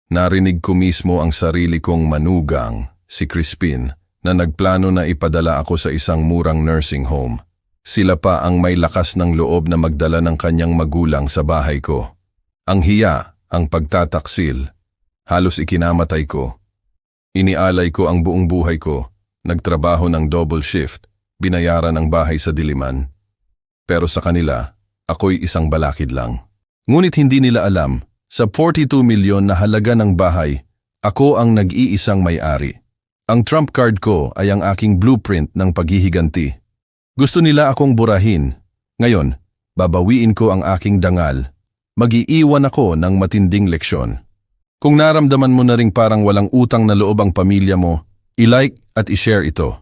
Narinig ko mismo ang sarili kong manugang, si Crispin, na nagplano na ipadala ako sa isang murang nursing home. Sila pa ang may lakas ng loob na magdala ng kanyang magulang sa bahay ko. Ang hiya, ang pagtataksil, halos ikinamatay ko. Inialay ko ang buong buhay ko, nagtrabaho ng double shift, binayaran ang bahay sa diliman. Pero sa kanila, ako'y isang balakid lang. Ngunit hindi nila alam, sa 42 milyon na halaga ng bahay, ako ang nag-iisang may-ari. Ang trump card ko ay ang aking blueprint ng paghihiganti. Gusto nila akong burahin. Ngayon, babawiin ko ang aking dangal. Mag-iiwan ako ng matinding leksyon. Kung naramdaman mo na ring parang walang utang na loob ang pamilya mo, i-like at i-share ito.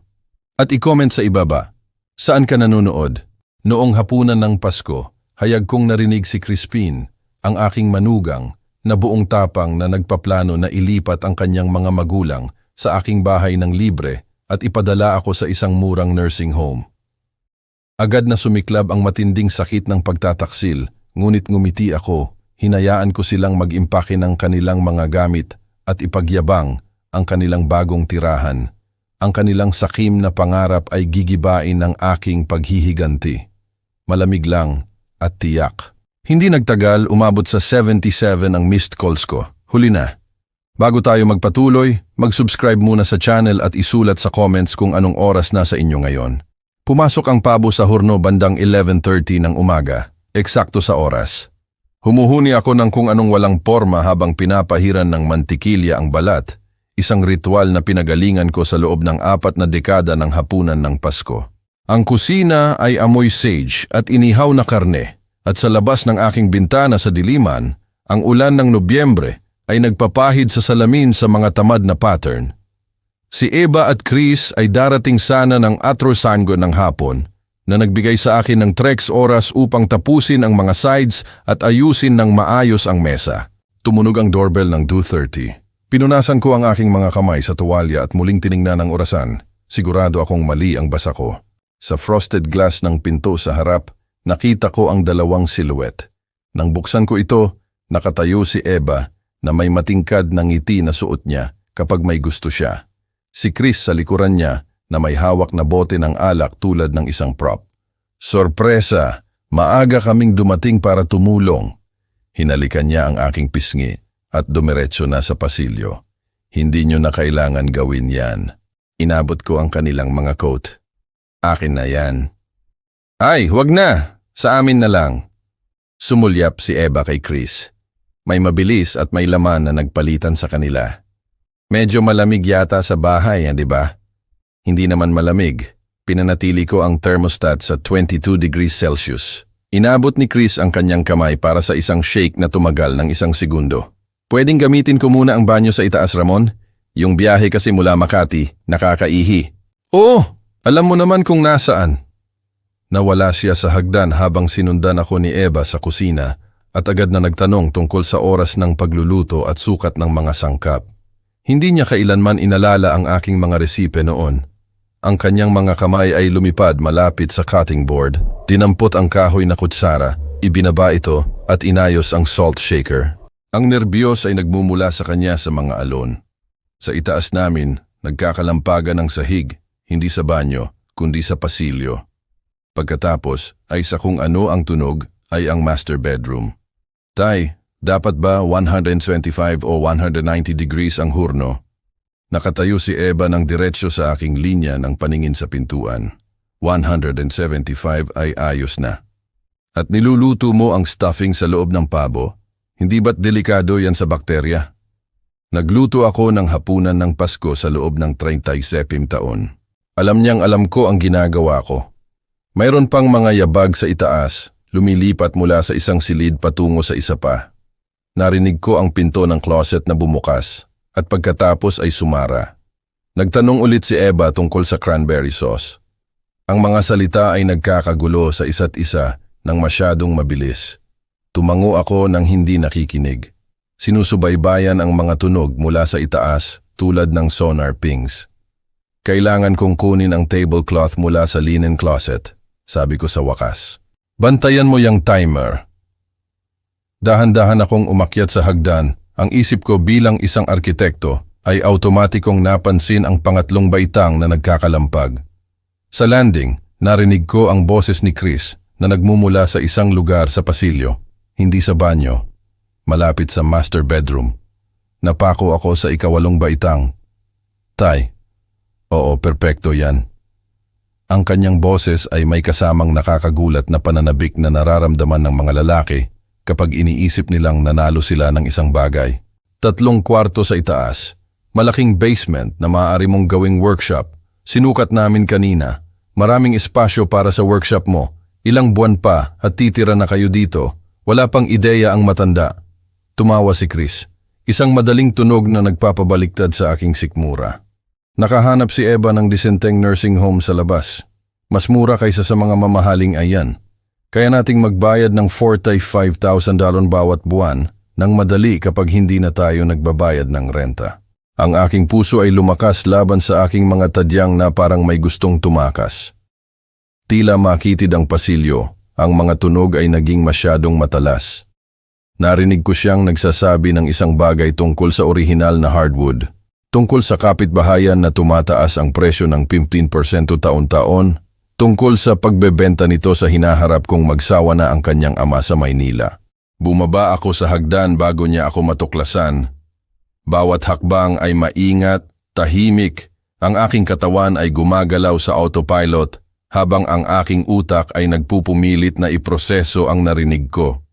At i-comment sa ibaba, saan ka nanonood? Noong hapunan ng Pasko, hayag kong narinig si Crispin, ang aking manugang, na buong tapang na nagpaplano na ilipat ang kanyang mga magulang sa aking bahay ng libre at ipadala ako sa isang murang nursing home. Agad na sumiklab ang matinding sakit ng pagtataksil, ngunit ngumiti ako, hinayaan ko silang mag-impake ng kanilang mga gamit at ipagyabang ang kanilang bagong tirahan. Ang kanilang sakim na pangarap ay gigibain ng aking paghihiganti. Malamig lang at tiyak. Hindi nagtagal, umabot sa 77 ang missed calls ko. Huli na. Bago tayo magpatuloy, mag-subscribe muna sa channel at isulat sa comments kung anong oras na sa inyo ngayon. Pumasok ang pabo sa horno bandang 11:30 ng umaga, eksakto sa oras. Humuhuni ako ng kung anong walang porma habang pinapahiran ng mantikilya ang balat, isang ritual na pinagalingan ko sa loob ng 4 na dekada ng hapunan ng Pasko. Ang kusina ay amoy sage at inihaw na karne, at sa labas ng aking bintana sa diliman, ang ulan ng Nobyembre ay nagpapahid sa salamin sa mga tamad na pattern. Si Eva at Chris ay darating sana ng atrosango ng hapon na nagbigay sa akin ng 3 oras upang tapusin ang mga sides at ayusin ng maayos ang mesa. Tumunog ang doorbell ng 2:30. Pinunasan ko ang aking mga kamay sa tuwalya at muling tiningnan ang orasan. Sigurado akong mali ang basa ko. Sa frosted glass ng pinto sa harap, nakita ko ang 2 silhouette. Nang buksan ko ito, nakatayo si Eva na may matingkad na ngiti na suot niya kapag may gusto siya. Si Chris sa likuran niya na may hawak na bote ng alak tulad ng isang prop. Sorpresa! Maaga kaming dumating para tumulong. Hinalikan niya ang aking pisngi at dumiretso na sa pasilyo. Hindi niyo na kailangan gawin yan. Inabot ko ang kanilang mga coat. Akin na yan. Ay, wag na! Sa amin na lang. Sumulyap si Eva kay Chris. May mabilis at may laman na nagpalitan sa kanila. Medyo malamig yata sa bahay, di ba? Hindi naman malamig. Pinanatili ko ang thermostat sa 22 degrees Celsius. Inabot ni Chris ang kanyang kamay para sa isang shake na tumagal ng 1 segundo. Pwedeng gamitin ko muna ang banyo sa itaas, Ramon? Yung biyahe kasi mula Makati, nakakaihi. Oo, alam mo naman kung nasaan. Nawala siya sa hagdan habang sinundan ako ni Eva sa kusina at agad na nagtanong tungkol sa oras ng pagluluto at sukat ng mga sangkap. Hindi niya kailanman inalala ang aking mga resipe noon. Ang kanyang mga kamay ay lumipad malapit sa cutting board. Dinampot ang kahoy na kutsara, ibinaba ito at inayos ang salt shaker. Ang nerbiyos ay nagmumula sa kanya sa mga alon. Sa itaas namin, nagkakalampagan ng sahig, hindi sa banyo, kundi sa pasilyo. Pagkatapos ay sa kung ano ang tunog ay ang master bedroom. Tay, dapat ba 125 o 190 degrees ang hurno? Nakatayo si Eva ng diretsyo sa aking linya ng paningin sa pintuan. 175 ay ayos na. At niluluto mo ang stuffing sa loob ng pabo? Hindi ba't delikado yan sa bakterya? Nagluto ako ng hapunan ng Pasko sa loob ng 37 taon. Alam niyang alam ko ang ginagawa ko. Mayroon pang mga yabag sa itaas, lumilipat mula sa isang silid patungo sa isa pa. Narinig ko ang pinto ng closet na bumukas at pagkatapos ay sumara. Nagtanong ulit si Eva tungkol sa cranberry sauce. Ang mga salita ay nagkakagulo sa isa't isa ng masyadong mabilis. Tumango ako ng hindi nakikinig. Sinusubaybayan ang mga tunog mula sa itaas tulad ng sonar pings. Kailangan kong kunin ang tablecloth mula sa linen closet, sabi ko sa wakas. Bantayan mo yung timer. Dahan-dahan akong umakyat sa hagdan Ang isip ko bilang isang arkitekto ay automatikong napansin ang pangatlong baitang na nagkakalampag. Sa landing, narinig ko ang boses ni Chris na nagmumula sa isang lugar sa pasilyo, hindi sa banyo, malapit sa master bedroom. Napako ako sa ikawalong baitang. Tay, oo, perpekto yan. Ang kanyang boses ay may kasamang nakakagulat na pananabik na nararamdaman ng mga lalaki kapag iniisip nilang nanalo sila ng isang bagay. 3 kwarto sa itaas, malaking basement na maaari mong gawing workshop. Sinukat namin kanina, maraming espasyo para sa workshop mo. Ilang buwan pa at titira na kayo dito. Wala pang ideya ang matanda. Tumawa si Chris, isang madaling tunog na nagpapabaliktad sa aking sikmura. Nakahanap si Eva ng disenteng nursing home sa labas. Mas mura kaysa sa mga mamahaling ayan. Kaya nating magbayad ng $45,000 bawat buwan nang madali kapag hindi na tayo nagbabayad ng renta. Ang aking puso ay lumakas laban sa aking mga tadyang na parang may gustong tumakas. Tila makitid ang pasilyo, ang mga tunog ay naging masyadong matalas. Narinig ko siyang nagsasabi ng isang bagay tungkol sa orihinal na hardwood. Tungkol sa kapitbahayan na tumataas ang presyo ng 15% taon-taon, tungkol sa pagbebenta nito sa hinaharap kong magsawa na ang kanyang ama sa Maynila. Bumaba ako sa hagdan bago niya ako matuklasan. Bawat hakbang ay maingat, tahimik, ang aking katawan ay gumagalaw sa autopilot habang ang aking utak ay nagpupumilit na iproseso ang narinig ko.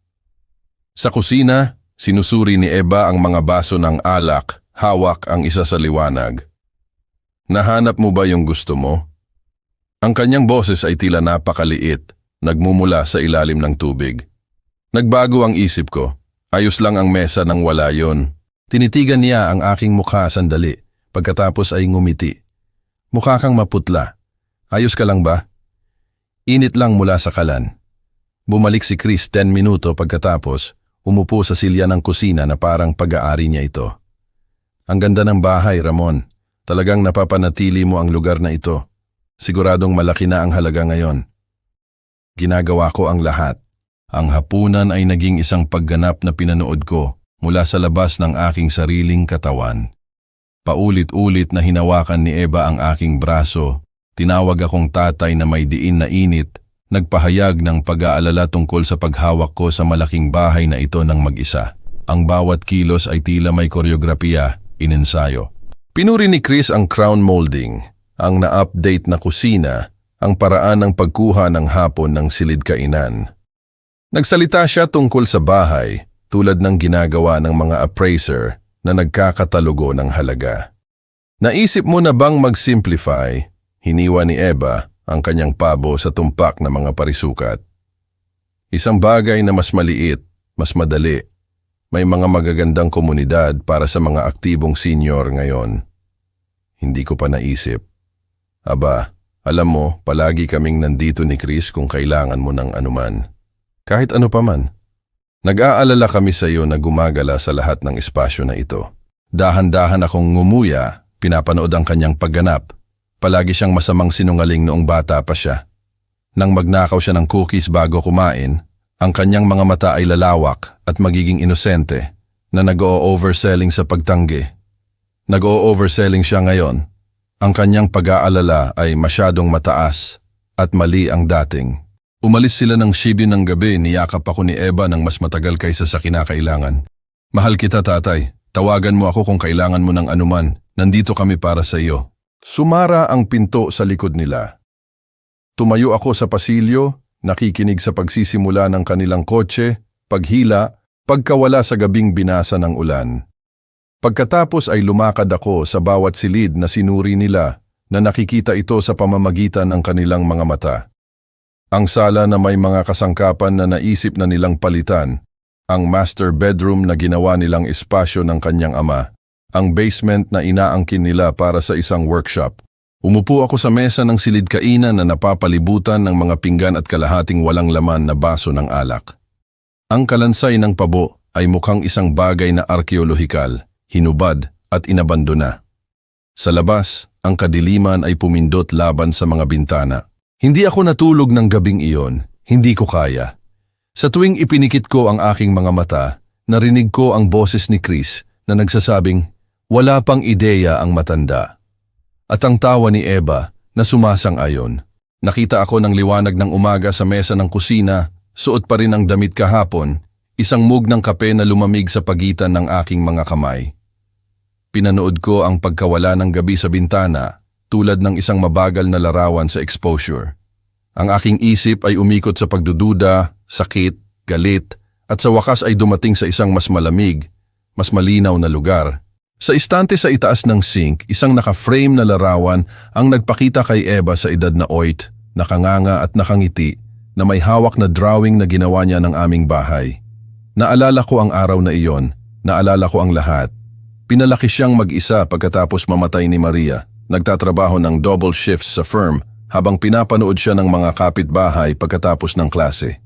Sa kusina, sinusuri ni Eva ang mga baso ng alak. Hawak ang isa sa liwanag. Nahanap mo ba yung gusto mo? Ang kanyang boses ay tila napakaliit, nagmumula sa ilalim ng tubig. Nagbago ang isip ko. Ayos lang ang mesa nang wala yon. Tinitigan niya ang aking mukha sandali, pagkatapos ay ngumiti. Mukha kang maputla. Ayos ka lang ba? Init lang mula sa kalan. Bumalik si Chris 10 minuto pagkatapos, umupo sa silya ng kusina na parang pag-aari niya ito. Ang ganda ng bahay, Ramon. Talagang napapanatili mo ang lugar na ito. Siguradong malaki na ang halaga ngayon. Ginagawa ko ang lahat. Ang hapunan ay naging isang pagganap na pinanood ko mula sa labas ng aking sariling katawan. Paulit-ulit na hinawakan ni Eva ang aking braso. Tinawag akong tatay na may diin na init. Nagpahayag ng pag-aalala tungkol sa paghawak ko sa malaking bahay na ito ng mag-isa. Ang bawat kilos ay tila may koreografiya. Inensayo. Pinuri ni Chris ang crown molding, ang na-update na kusina, ang paraan ng pagkuha ng hapon ng silid kainan. Nagsalita siya tungkol sa bahay, tulad ng ginagawa ng mga appraiser na nagkakatalogo ng halaga. Naisip mo na bang mag-simplify? Hiniwa ni Eva ang kanyang pabo sa tumpak na mga parisukat. Isang bagay na mas maliit, mas madali. May mga magagandang komunidad para sa mga aktibong senior ngayon. Hindi ko pa naisip. Aba, alam mo, palagi kaming nandito ni Chris kung kailangan mo ng anuman. Kahit ano pa man. Nag-aalala kami sa iyo na gumagala sa lahat ng espasyo na ito. Dahan-dahan akong ngumuya, pinapanood ang kanyang pagganap. Palagi siyang masamang sinungaling noong bata pa siya. Nang magnakaw siya ng cookies bago kumain, ang kanyang mga mata ay lalawak at magiging inosente na nag-o-overselling sa pagtanggi. Nag-o-overselling siya ngayon. Ang kanyang pag-aalala ay masyadong mataas at mali ang dating. Umalis sila ng shibi ng gabi, niyakap ako ni Eva ng mas matagal kaysa sa kinakailangan. Mahal kita, tatay. Tawagan mo ako kung kailangan mo ng anuman. Nandito kami para sa iyo. Sumara ang pinto sa likod nila. Tumayo ako sa pasilyo, nakikinig sa pagsisimula ng kanilang kotse, paghila, pagkawala sa gabing binasa ng ulan. Pagkatapos ay lumakad ako sa bawat silid na sinuri nila na nakikita ito sa pamamagitan ng kanilang mga mata. Ang sala na may mga kasangkapan na naisip na nilang palitan, ang master bedroom na ginawa nilang espasyo ng kanyang ama, ang basement na inaangkin nila para sa isang workshop. Umupo ako sa mesa ng silid kainan na napapalibutan ng mga pinggan at kalahating walang laman na baso ng alak. Ang kalansay ng pabo ay mukhang isang bagay na arkeolohikal, hinubad at inabandona. Sa labas, ang kadiliman ay pumindot laban sa mga bintana. Hindi ako natulog ng gabing iyon, hindi ko kaya. Sa tuwing ipinikit ko ang aking mga mata, narinig ko ang boses ni Chris na nagsasabing, wala pang ideya ang matanda. At ang tawa ni Eva na sumasang-ayon. Nakita ako ng liwanag ng umaga sa mesa ng kusina, suot pa rin ang damit kahapon, isang mug ng kape na lumamig sa pagitan ng aking mga kamay. Pinanood ko ang pagkawala ng gabi sa bintana, tulad ng isang mabagal na larawan sa exposure. Ang aking isip ay umikot sa pagdududa, sakit, galit, at sa wakas ay dumating sa isang mas malamig, mas malinaw na lugar. Sa istante sa itaas ng sink, isang naka-frame na larawan ang nagpakita kay Eva sa edad na 8, nakanganga at nakangiti, na may hawak na drawing na ginawa niya ng aming bahay. Naalala ko ang araw na iyon, naalala ko ang lahat. Pinalaki siyang mag-isa pagkatapos mamatay ni Maria, nagtatrabaho ng double shifts sa firm, habang pinapanood siya ng mga kapitbahay pagkatapos ng klase.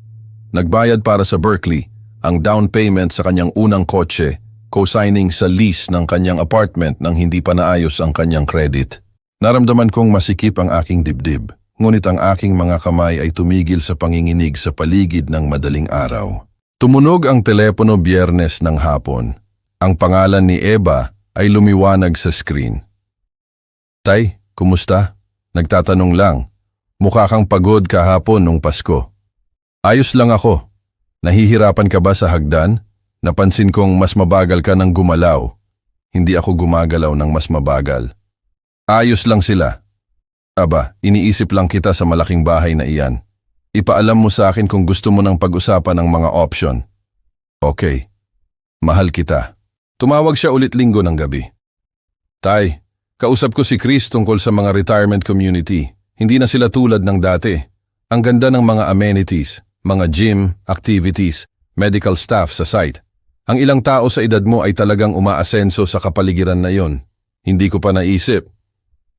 Nagbayad para sa Berkeley, ang down payment sa kanyang unang kotse, co-signing sa lease ng kanyang apartment nang hindi pa naayos ang kanyang credit. Naramdaman kong masikip ang aking dibdib, ngunit ang aking mga kamay ay tumigil sa panginginig sa paligid ng madaling araw. Tumunog ang telepono Biyernes ng hapon. Ang pangalan ni Eva ay lumiwanag sa screen. Tay, kumusta? Nagtatanong lang. Mukha kang pagod kahapon nung Pasko. Ayos lang ako. Nahihirapan ka ba sa hagdan? Napansin kong mas mabagal ka ng gumalaw. Hindi ako gumagalaw ng mas mabagal. Ayos lang sila. Aba, iniisip lang kita sa malaking bahay na iyan. Ipaalam mo sa akin kung gusto mo ng pag-usapan ng mga option. Okay. Mahal kita. Tumawag siya ulit linggo ng gabi. Tay, kausap ko si Chris tungkol sa mga retirement community. Hindi na sila tulad ng dati. Ang ganda ng mga amenities, mga gym, activities, medical staff sa site. Ang ilang tao sa edad mo ay talagang umaasenso sa kapaligiran na yon. Hindi ko pa naisip.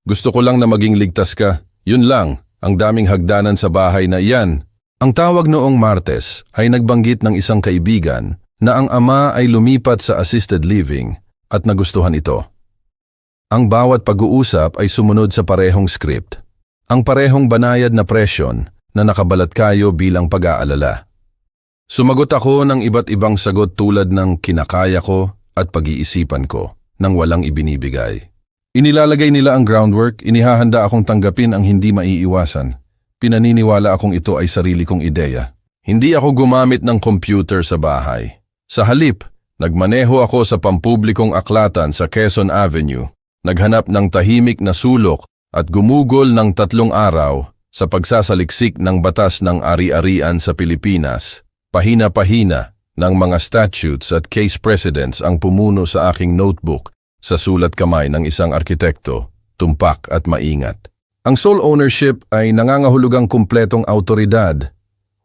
Gusto ko lang na maging ligtas ka. Yun lang, ang daming hagdanan sa bahay na iyan. Ang tawag noong Martes ay nagbanggit ng isang kaibigan na ang ama ay lumipat sa assisted living at nagustuhan ito. Ang bawat pag-uusap ay sumunod sa parehong script. Ang parehong banayad na presyon na nakabalat kayo bilang pag-aalala. Sumagot ako ng iba't ibang sagot tulad ng kinakaya ko at pag-iisipan ko nang walang ibinibigay. Inilalagay nila ang groundwork, inihahanda akong tanggapin ang hindi maiiwasan. Pinaniniwala akong ito ay sarili kong ideya. Hindi ako gumamit ng computer sa bahay. Sa halip, nagmaneho ako sa pampublikong aklatan sa Quezon Avenue, naghanap ng tahimik na sulok at gumugol ng 3 araw sa pagsasaliksik ng batas ng ari-arian sa Pilipinas. Pahina-pahina ng mga statutes at case precedents ang pumuno sa aking notebook sa sulat kamay ng isang arkitekto, tumpak at maingat. Ang sole ownership ay nangangahulugang kumpletong autoridad.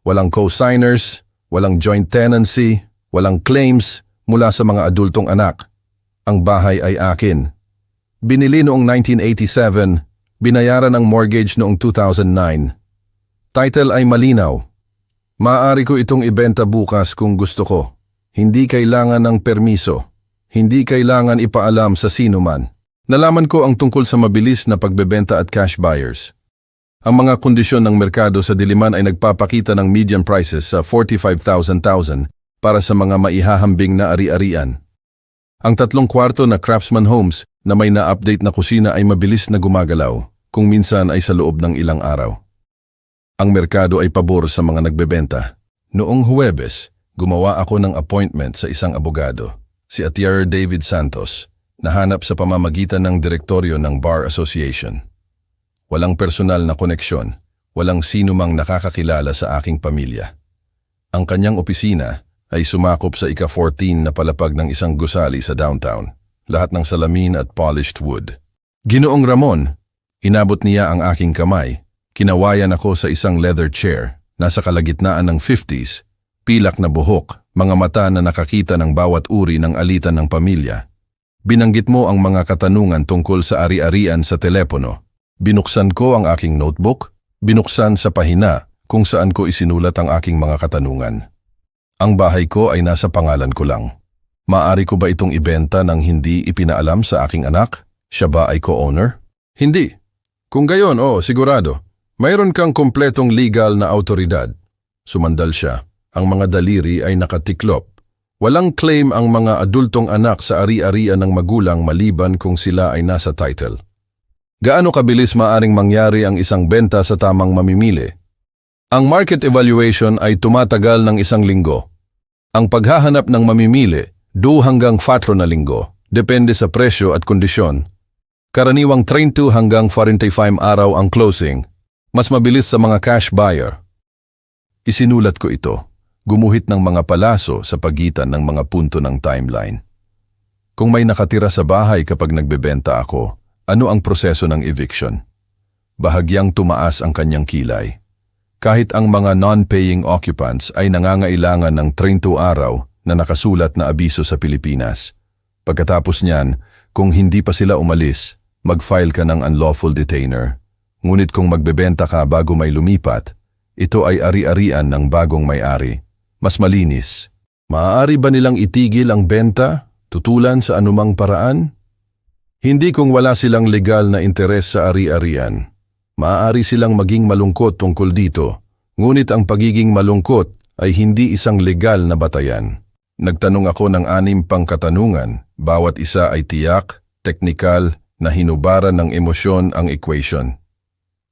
Walang co-signers, walang joint tenancy, walang claims mula sa mga adultong anak. Ang bahay ay akin. Binili noong 1987, binayaran ang mortgage noong 2009. Title ay malinaw. Maaari ko itong ibenta bukas kung gusto ko. Hindi kailangan ng permiso. Hindi kailangan ipaalam sa sino man. Nalaman ko ang tungkol sa mabilis na pagbebenta at cash buyers. Ang mga kondisyon ng merkado sa Diliman ay nagpapakita ng median prices sa 45,000 para sa mga maihahambing na ari-arian. Ang 3 kwarto na Craftsman Homes na may na-update na kusina ay mabilis na gumagalaw, kung minsan ay sa loob ng ilang araw. Ang merkado ay pabor sa mga nagbebenta. Noong Huwebes, gumawa ako ng appointment sa isang abogado, si Atr. David Santos, nahanap sa pamamagitan ng direktoryo ng Bar Association. Walang personal na koneksyon, walang sinumang nakakakilala sa aking pamilya. Ang kanyang opisina ay sumakop sa ika-14 na palapag ng isang gusali sa downtown, lahat ng salamin at polished wood. Ginoong Ramon, inabot niya ang aking kamay, kinawayan ako sa isang leather chair, nasa kalagitnaan ng 50s, pilak na buhok, mga mata na nakakita ng bawat uri ng alitan ng pamilya. Binanggit mo ang mga katanungan tungkol sa ari-arian sa telepono. Binuksan ko ang aking notebook, binuksan sa pahina kung saan ko isinulat ang aking mga katanungan. Ang bahay ko ay nasa pangalan ko lang. Maaari ko ba itong ibenta nang hindi ipinaalam sa aking anak? Siya ba ay co-owner? Hindi. Kung gayon, sigurado. Mayroon kang kompletong legal na autoridad. Sumandal siya. Ang mga daliri ay nakatiklop. Walang claim ang mga adultong anak sa ari-arian ng magulang maliban kung sila ay nasa title. Gaano kabilis maaring mangyari ang isang benta sa tamang mamimili? Ang market evaluation ay tumatagal ng 1 linggo. Ang paghahanap ng mamimili, 2 hanggang 4 na linggo, depende sa presyo at kondisyon. Karaniwang 30 hanggang 45 araw ang closing, mas mabilis sa mga cash buyer. Isinulat ko ito, gumuhit ng mga palaso sa pagitan ng mga punto ng timeline. Kung may nakatira sa bahay kapag nagbebenta ako, ano ang proseso ng eviction? Bahagyang tumaas ang kanyang kilay. Kahit ang mga non-paying occupants ay nangangailangan ng 30 araw na nakasulat na abiso sa Pilipinas. Pagkatapos niyan, kung hindi pa sila umalis, mag-file ka ng unlawful detainer. Ngunit kung magbebenta ka bago may lumipat, ito ay ari-arian ng bagong may-ari. Mas malinis. Maaari ba nilang itigil ang benta, tutulan sa anumang paraan? Hindi kung wala silang legal na interes sa ari-arian. Maaari silang maging malungkot tungkol dito, ngunit ang pagiging malungkot ay hindi isang legal na batayan. Nagtanong ako ng 6 pang katanungan, bawat isa ay tiyak, teknikal, na hinubaran ng emosyon ang equation.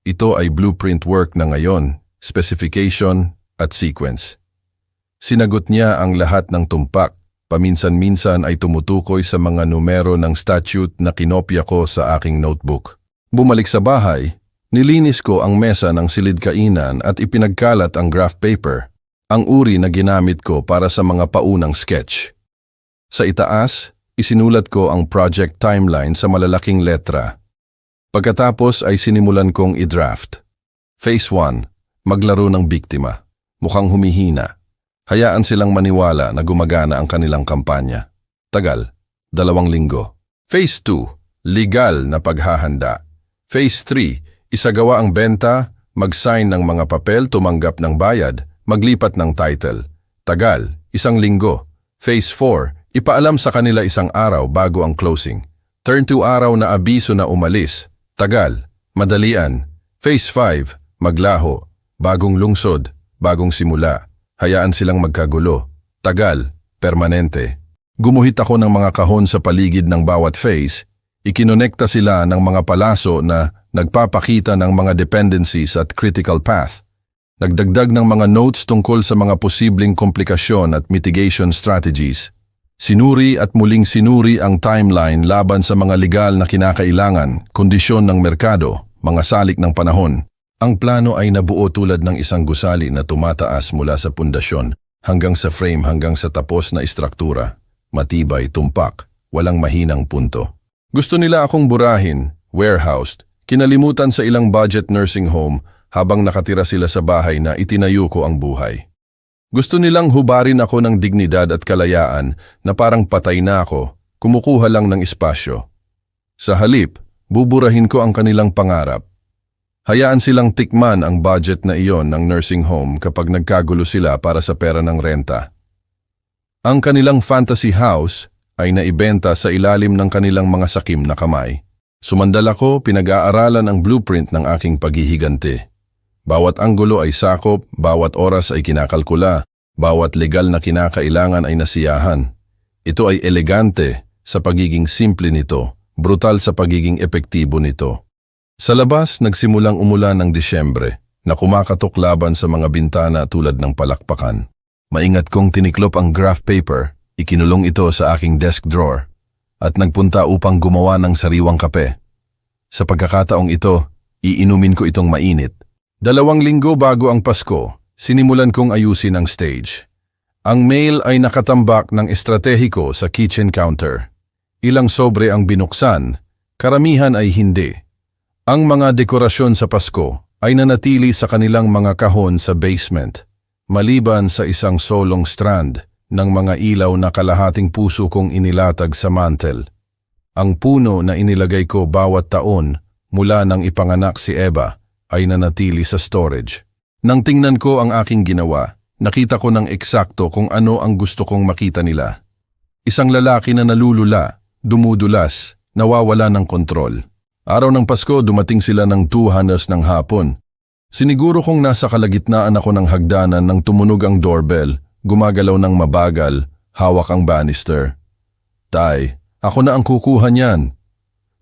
Ito ay blueprint work na ngayon, specification at sequence. Sinagot niya ang lahat ng tumpak, paminsan-minsan ay tumutukoy sa mga numero ng statute na kinopya ko sa aking notebook. Bumalik sa bahay, nilinis ko ang mesa ng silid-kainan at ipinagkalat ang graph paper, ang uri na ginamit ko para sa mga paunang sketch. Sa itaas, isinulat ko ang project timeline sa malalaking letra. Pagkatapos ay sinimulan kong i-draft. Phase 1, maglaro ng biktima. Mukhang humihina. Hayaan silang maniwala na gumagana ang kanilang kampanya. Tagal, 2 linggo. Phase 2, legal na paghahanda. Phase 3, isagawa ang benta, mag-sign ng mga papel, tumanggap ng bayad, maglipat ng title. Tagal, 1 linggo. Phase 4, ipaalam sa kanila 1 araw bago ang closing. Turn to araw na abiso na umalis. Tagal, madalian. Phase 5, maglaho. Bagong lungsod, bagong simula. Hayaan silang magkagulo. Tagal, permanente. Gumuhit ako ng mga kahon sa paligid ng bawat phase. Ikinonekta sila ng mga palaso na nagpapakita ng mga dependencies at critical path. Nagdagdag ng mga notes tungkol sa mga posibleng komplikasyon at mitigation strategies. Sinuri at muling sinuri ang timeline laban sa mga legal na kinakailangan, kondisyon ng merkado, mga salik ng panahon. Ang plano ay nabuo tulad ng isang gusali na tumataas mula sa pundasyon hanggang sa frame hanggang sa tapos na istruktura. Matibay, tumpak, walang mahinang punto. Gusto nila akong burahin, warehoused, kinalimutan sa ilang budget nursing home habang nakatira sila sa bahay na itinayo ko ang buhay. Gusto nilang hubarin ako ng dignidad at kalayaan na parang patay na ako, kumukuha lang ng espasyo. Sa halip, buburahin ko ang kanilang pangarap. Hayaan silang tikman ang budget na iyon ng nursing home kapag nagkagulo sila para sa pera ng renta. Ang kanilang fantasy house ay naibenta sa ilalim ng kanilang mga sakim na kamay. Sumandal ako, pinag-aaralan ang blueprint ng aking paghihiganti. Bawat anggulo ay sakop, bawat oras ay kinakalkula, bawat legal na kinakailangan ay nasiyahan. Ito ay elegante sa pagiging simple nito, brutal sa pagiging epektibo nito. Sa labas, nagsimulang umulan ng Disyembre na kumakatok laban sa mga bintana tulad ng palakpakan. Maingat kong tiniklop ang graph paper, ikinulong ito sa aking desk drawer at nagpunta upang gumawa ng sariwang kape. Sa pagkakataong ito, iinumin ko itong mainit. 2 linggo bago ang Pasko, sinimulan kong ayusin ang stage. Ang mail ay nakatambak ng estratehiko sa kitchen counter. Ilang sobre ang binuksan, karamihan ay hindi. Ang mga dekorasyon sa Pasko ay nanatili sa kanilang mga kahon sa basement, maliban sa isang solong strand ng mga ilaw na kalahating puso kong inilatag sa mantel. Ang puno na inilagay ko bawat taon mula nang ipanganak si Eva ay nanatili sa storage. Nang tingnan ko ang aking ginawa, nakita ko ng eksakto kung ano ang gusto kong makita nila. Isang lalaki na nalulula, dumudulas, nawawala ng kontrol. Araw ng Pasko, dumating sila ng 2:00 ng hapon. Siniguro kong nasa kalagitnaan ako ng hagdanan nang tumunog ang doorbell, gumagalaw ng mabagal, hawak ang banister. Tay, ako na ang kukuha niyan.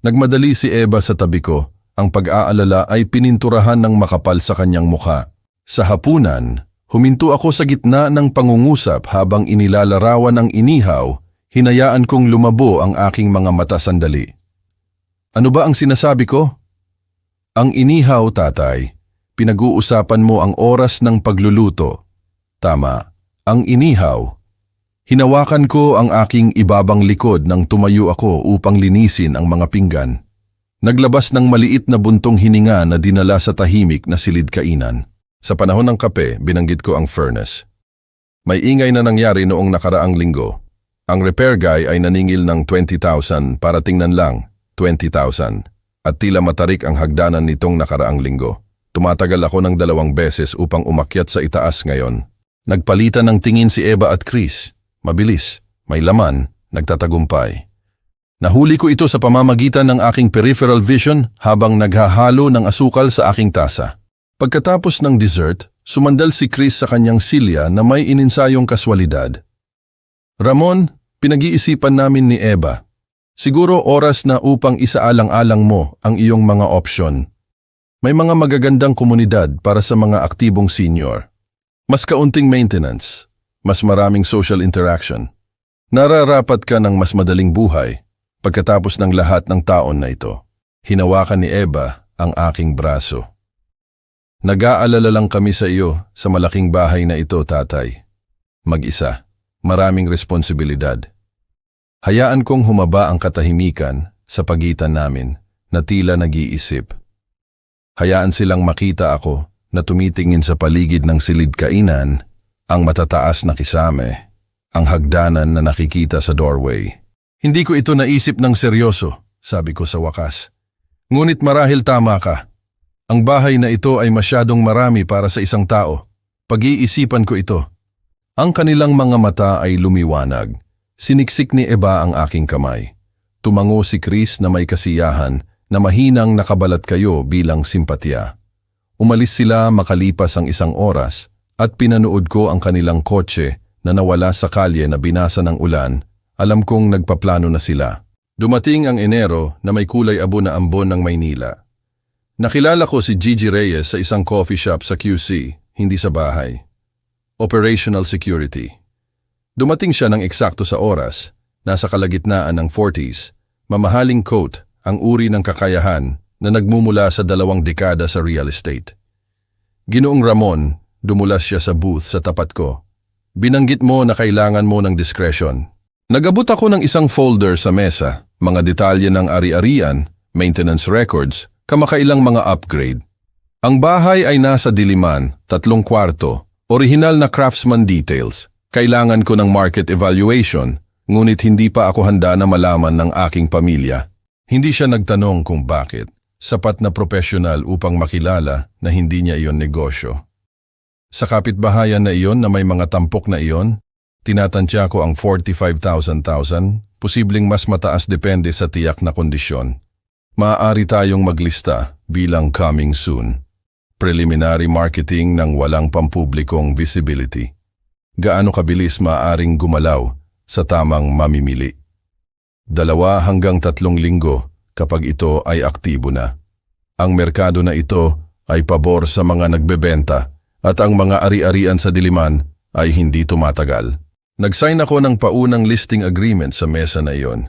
Nagmadali si Eva sa tabi ko. Ang pag-aalala ay pininturahan ng makapal sa kanyang mukha. Sa hapunan, huminto ako sa gitna ng pangungusap habang inilalarawan ang inihaw, hinayaan kong lumabo ang aking mga mata sandali. Ano ba ang sinasabi ko? Ang inihaw, tatay. Pinag-uusapan mo ang oras ng pagluluto. Tama, ang inihaw. Hinawakan ko ang aking ibabang likod nang tumayo ako upang linisin ang mga pinggan. Naglabas ng maliit na buntong hininga na dinala sa tahimik na silid kainan. Sa panahon ng kape, binanggit ko ang furnace. May ingay na nangyari noong nakaraang linggo. Ang repair guy ay naningil ng 20,000 para tingnan lang, 20,000. At tila matarik ang hagdanan nitong nakaraang linggo. Tumatagal ako ng 2 beses upang umakyat sa itaas ngayon. Nagpalitan ng tingin si Eva at Chris. Mabilis, may laman, nagtatagumpay. Nahuli ko ito sa pamamagitan ng aking peripheral vision habang naghahalo ng asukal sa aking tasa. Pagkatapos ng dessert, sumandal si Chris sa kanyang silya na may ininsayong kaswalidad. Ramon, pinag-iisipan namin ni Eva. Siguro oras na upang isaalang-alang mo ang iyong mga opsyon. May mga magagandang komunidad para sa mga aktibong senior. Mas kaunting maintenance, mas maraming social interaction. Nararapat ka ng mas madaling buhay pagkatapos ng lahat ng taon na ito. Hinawakan ni Eva ang aking braso. Nag-aalala lang kami sa iyo sa malaking bahay na ito, tatay. Mag-isa, maraming responsibilidad. Hayaan kong humaba ang katahimikan sa pagitan namin na tila nag-iisip. Hayaan silang makita ako na tumitingin sa paligid ng silid kainan, ang matataas na kisame, ang hagdanan na nakikita sa doorway. Hindi ko ito naisip ng seryoso, sabi ko sa wakas. Ngunit marahil tama ka. Ang bahay na ito ay masyadong marami para sa isang tao. Pag-iisipan ko ito. Ang kanilang mga mata ay lumiwanag. Siniksik ni Eva ang aking kamay. Tumango si Chris na may kasiyahan na mahinang nakabalat kayo bilang simpatya. Umalis sila makalipas ang 1 oras at pinanood ko ang kanilang kotse na nawala sa kalye na binasa ng ulan. Alam kong nagpaplano na sila. Dumating ang Enero na may kulay abo na ambon ng Maynila. Nakilala ko si Gigi Reyes sa isang coffee shop sa QC, hindi sa bahay. Operational security. Dumating siya ng eksakto sa oras, nasa kalagitnaan ng 40s, mamahaling coat, ang uri ng kakayahan na nagmumula sa 2 dekada sa real estate. Ginoong Ramon, dumulas siya sa booth sa tapat ko. Binanggit mo na kailangan mo ng discretion. Nagabot ako ng isang folder sa mesa, mga detalye ng ari-arian, maintenance records, kamakailang mga upgrade. Ang bahay ay nasa Diliman, 3 kwarto, orihinal na craftsman details. Kailangan ko ng market evaluation, ngunit hindi pa ako handa na malaman ng aking pamilya. Hindi siya nagtanong kung bakit. Sapat na profesional upang makilala na hindi niya iyon negosyo. Sa kapitbahayan na iyon na may mga tampok na iyon, tinatansya ko ang 45,000, posibleng mas mataas depende sa tiyak na kondisyon. Maaari tayong maglista bilang coming soon. Preliminary marketing ng walang pampublikong visibility. Gaano kabilis maaaring gumalaw sa tamang mamimili? 2 hanggang 3 linggo kapag ito ay aktibo na. Ang merkado na ito ay pabor sa mga nagbebenta at ang mga ari-arian sa Diliman ay hindi tumatagal. Nag-sign ako ng paunang listing agreement sa mesa na iyon.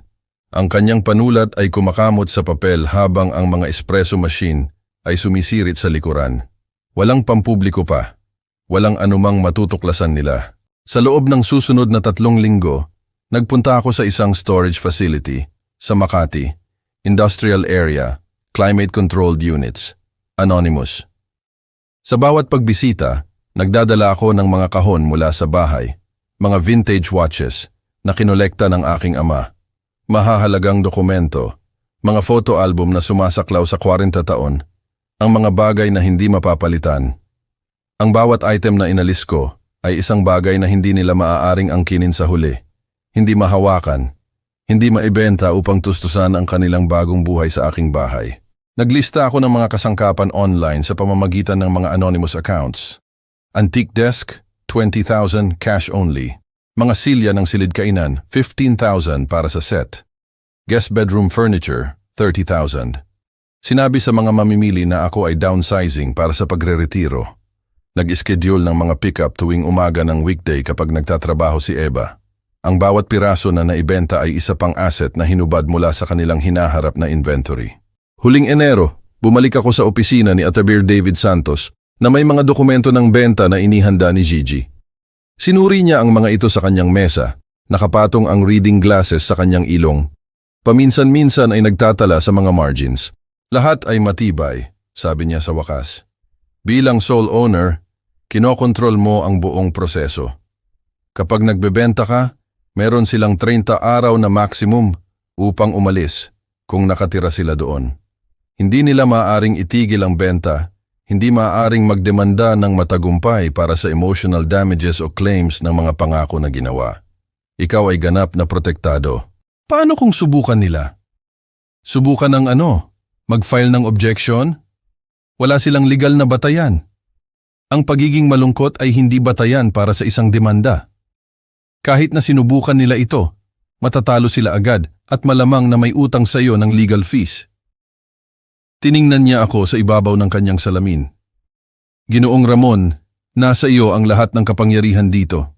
Ang kanyang panulat ay kumakamot sa papel habang ang mga espresso machine ay sumisirit sa likuran. Walang pampubliko pa. Walang anumang matutuklasan nila. Sa loob ng susunod na 3 linggo, nagpunta ako sa isang storage facility sa Makati, industrial area, climate-controlled units, anonymous. Sa bawat pagbisita, nagdadala ako ng mga kahon mula sa bahay, mga vintage watches na kinolekta ng aking ama, mahahalagang dokumento, mga photo album na sumasaklaw sa 40 taon, ang mga bagay na hindi mapapalitan. Ang bawat item na inalis ko ay isang bagay na hindi nila maaaring angkinin sa huli, hindi mahawakan, hindi maibenta upang tustusan ang kanilang bagong buhay sa aking bahay. Naglista ako ng mga kasangkapan online sa pamamagitan ng mga anonymous accounts. Antique desk, 20,000 cash only. Mga silya ng silid kainan, 15,000 para sa set. Guest bedroom furniture, 30,000. Sinabi sa mga mamimili na ako ay downsizing para sa pagre-retiro. Nag-schedule ng mga pick-up tuwing umaga ng weekday kapag nagtatrabaho si Eva. Ang bawat piraso na naibenta ay isa pang asset na hinubad mula sa kanilang hinaharap na inventory. Huling Enero, bumalik ako sa opisina ni Atabir David Santos na may mga dokumento ng benta na inihanda ni Gigi. Sinuri niya ang mga ito sa kanyang mesa, nakapatong ang reading glasses sa kanyang ilong. Paminsan-minsan ay nagtatala sa mga margins. Lahat ay matibay, sabi niya sa wakas. Bilang sole owner, kinokontrol mo ang buong proseso. Kapag nagbebenta ka, meron silang 30 araw na maximum upang umalis kung nakatira sila doon. Hindi nila maaaring itigil ang benta, hindi maaaring magdemanda ng matagumpay para sa emotional damages o claims ng mga pangako na ginawa. Ikaw ay ganap na protektado. Paano kung subukan nila? Subukan ng ano? Mag-file ng objection? Wala silang legal na batayan. Ang pagiging malungkot ay hindi batayan para sa isang demanda. Kahit na sinubukan nila ito, matatalo sila agad at malamang na may utang sa iyo ng legal fees. Tiningnan niya ako sa ibabaw ng kanyang salamin. Ginoong Ramon, nasa iyo ang lahat ng kapangyarihan dito.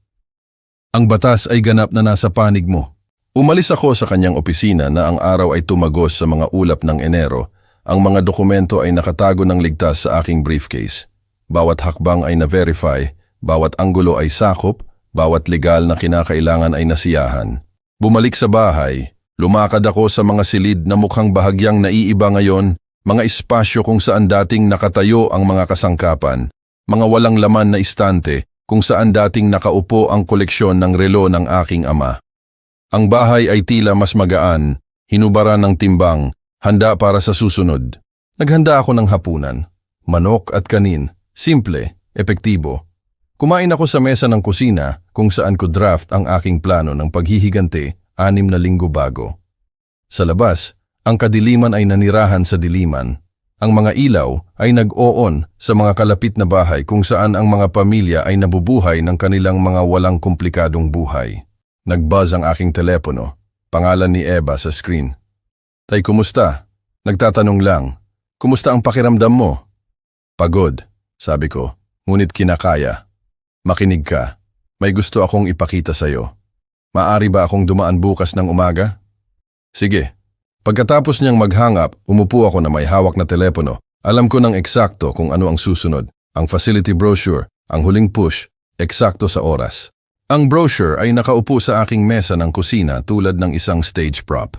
Ang batas ay ganap na nasa panig mo. Umalis ako sa kanyang opisina na ang araw ay tumagos sa mga ulap ng Enero. Ang mga dokumento ay nakatago ng ligtas sa aking briefcase. Bawat hakbang ay na-verify, bawat anggulo ay sakop, bawat legal na kinakailangan ay nasiyahan. Bumalik sa bahay, lumakad ako sa mga silid na mukhang bahagyang naiiba ngayon, mga espasyo kung saan dating nakatayo ang mga kasangkapan, mga walang laman na istante kung saan dating nakaupo ang koleksyon ng relo ng aking ama. Ang bahay ay tila mas magaan, hinubaran ng timbang, handa para sa susunod. Naghanda ako ng hapunan. Manok at kanin. Simple, epektibo. Kumain ako sa mesa ng kusina kung saan ko draft ang aking plano ng paghihigante 6 na linggo bago. Sa labas, ang kadiliman ay nanirahan sa diliman. Ang mga ilaw ay nag-o-on sa mga kalapit na bahay kung saan ang mga pamilya ay nabubuhay ng kanilang mga walang komplikadong buhay. Nag-buzz ang aking telepono. Pangalan ni Eva sa screen. Tay, kumusta? Nagtatanong lang. Kumusta ang pakiramdam mo? Pagod, sabi ko, ngunit kinakaya. Makinig ka. May gusto akong ipakita sa'yo. Maaari ba akong dumaan bukas ng umaga? Sige. Pagkatapos niyang mag-hang up, umupo ako na may hawak na telepono. Alam ko ng eksakto kung ano ang susunod. Ang facility brochure, ang huling push, eksakto sa oras. Ang brochure ay nakaupo sa aking mesa ng kusina tulad ng isang stage prop.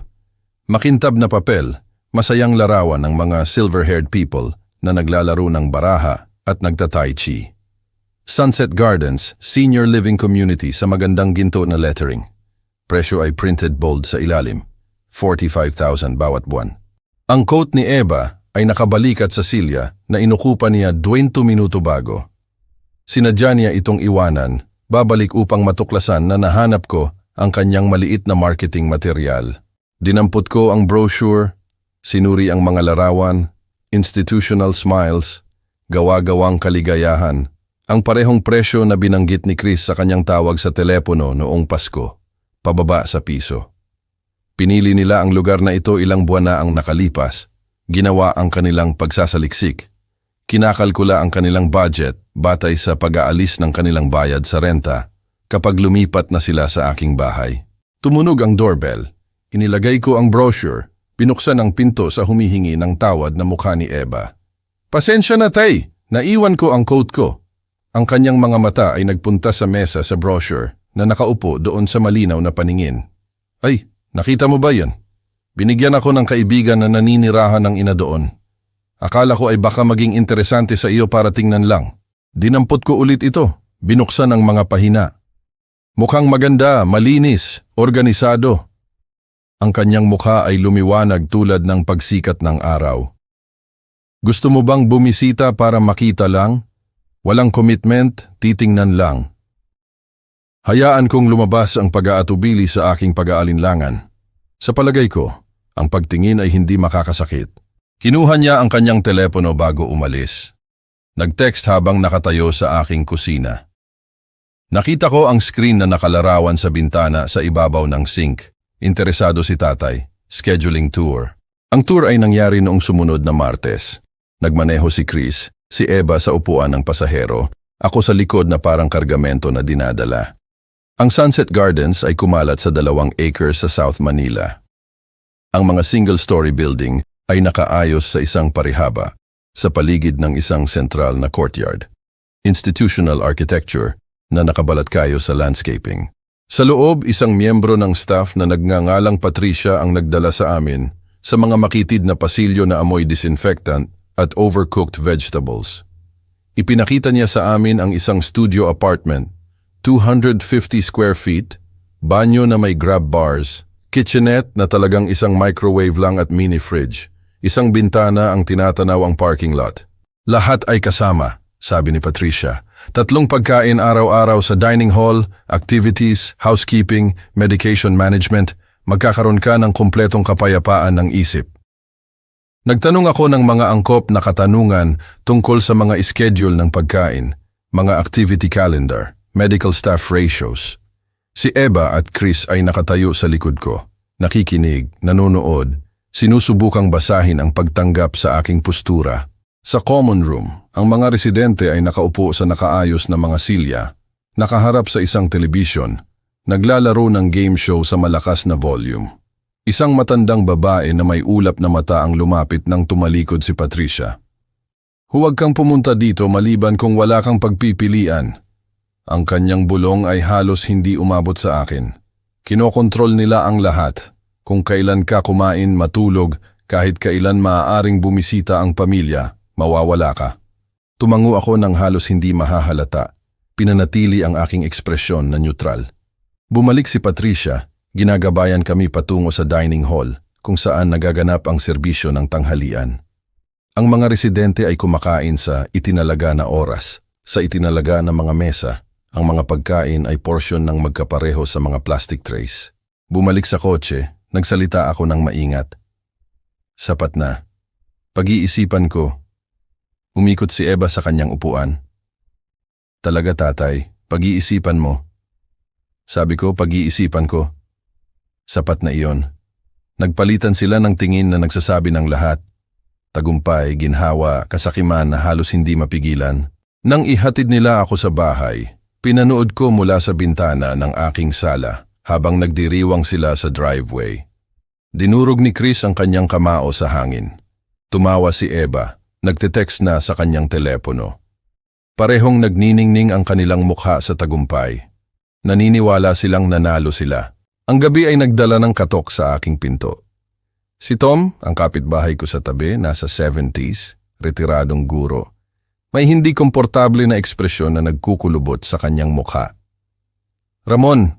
Makintab na papel, masayang larawan ng mga silver-haired people na naglalaro ng baraha at nagta-tai chi. Sunset Gardens, Senior Living Community sa magandang ginto na lettering. Presyo ay printed bold sa ilalim, 45,000 bawat buwan. Ang coat ni Eva ay nakabalikat sa silya na inukupa niya 20 minuto bago. Sinadya niya itong iwanan, babalik upang matuklasan na nahanap ko ang kanyang maliit na marketing material. Dinampot ko ang brochure, sinuri ang mga larawan, institutional smiles, gawa-gawang kaligayahan, ang parehong presyo na binanggit ni Chris sa kanyang tawag sa telepono noong Pasko, pababa sa piso. Pinili nila ang lugar na ito ilang buwan na ang nakalipas, ginawa ang kanilang pagsasaliksik. Kinakalkula ang kanilang budget batay sa pag-aalis ng kanilang bayad sa renta kapag lumipat na sila sa aking bahay. Tumunog ang doorbell. Inilagay ko ang brochure, binuksan ang pinto sa humihingi ng tawad na mukha ni Eva. Pasensya na tay, naiwan ko ang coat ko. Ang kanyang mga mata ay nagpunta sa mesa sa brochure na nakaupo doon sa malinaw na paningin. Ay, nakita mo ba yan? Binigyan ako ng kaibigan na naninirahan ng ina doon. Akala ko ay baka maging interesante sa iyo para tingnan lang. Dinampot ko ulit ito, binuksan ang mga pahina. Mukhang maganda, malinis, organisado. Ang kanyang mukha ay lumiwanag tulad ng pagsikat ng araw. Gusto mo bang bumisita para makita lang? Walang commitment, titingnan lang. Hayaan kong lumabas ang pag-aatubili sa aking pag-aalinlangan. Sa palagay ko, ang pagtingin ay hindi makakasakit. Kinuha niya ang kanyang telepono bago umalis. Nag-text habang nakatayo sa aking kusina. Nakita ko ang screen na nakalarawan sa bintana sa ibabaw ng sink. Interesado si tatay. Scheduling tour. Ang tour ay nangyari noong sumunod na Martes. Nagmaneho si Chris, si Eva sa upuan ng pasahero, ako sa likod na parang kargamento na dinadala. Ang Sunset Gardens ay kumalat sa 2 acres sa South Manila. Ang mga single-story building ay nakaayos sa isang parihaba, sa paligid ng isang sentral na courtyard. Institutional architecture na nakabalat kayo sa landscaping. Sa loob, isang miyembro ng staff na nagngangalang Patricia ang nagdala sa amin sa mga makitid na pasilyo na amoy disinfectant at overcooked vegetables. Ipinakita niya sa amin ang isang studio apartment, 250 square feet, banyo na may grab bars, kitchenette na talagang isang microwave lang at mini fridge, isang bintana ang tinatanaw ang parking lot. Lahat ay kasama, sabi ni Patricia. 3 pagkain araw-araw sa dining hall, activities, housekeeping, medication management, magkakaroon ka ng kumpletong kapayapaan ng isip. Nagtanong ako ng mga angkop na katanungan tungkol sa mga schedule ng pagkain, mga activity calendar, medical staff ratios. Si Eva at Chris ay nakatayo sa likod ko, nakikinig, nanonood, sinusubukang basahin ang pagtanggap sa aking postura. Sa common room, ang mga residente ay nakaupo sa nakaayos na mga silya, nakaharap sa isang telebisyon, naglalaro ng game show sa malakas na volume. Isang matandang babae na may ulap na mata ang lumapit nang tumalikod si Patricia. Huwag kang pumunta dito maliban kung wala kang pagpipilian. Ang kanyang bulong ay halos hindi umabot sa akin. Kinokontrol nila ang lahat. Kung kailan ka kumain, matulog, kahit kailan maaaring bumisita ang pamilya, mawawala ka. Tumango ako ng halos hindi mahahalata. Pinanatili ang aking ekspresyon na neutral. Bumalik si Patricia, ginagabayan kami patungo sa dining hall kung saan nagaganap ang serbisyo ng tanghalian. Ang mga residente ay kumakain sa itinalaga na oras, sa itinalaga na mga mesa. Ang mga pagkain ay porsyon ng magkapareho sa mga plastic trays. Bumalik sa kotse, nagsalita ako ng maingat. Sapat na. Pag-iisipan ko. Umikot si Eva sa kanyang upuan. Talaga tatay, pag-iisipan mo. Sabi ko, pag-iisipan ko. Sapat na iyon. Nagpalitan sila ng tingin na nagsasabi ng lahat. Tagumpay, ginhawa, kasakiman na halos hindi mapigilan. Nang ihatid nila ako sa bahay, pinanood ko mula sa bintana ng aking sala habang nagdiriwang sila sa driveway. Dinurog ni Chris ang kanyang kamao sa hangin. Tumawa si Eva, nagte-text na sa kanyang telepono. Parehong nagniningning ang kanilang mukha sa tagumpay. Naniniwala silang nanalo sila. Ang gabi ay nagdala ng katok sa aking pinto. Si Tom, ang kapitbahay ko sa tabi, nasa 70s, retiradong guro. May hindi komportable na ekspresyon na nagkukulubot sa kanyang mukha. Ramon,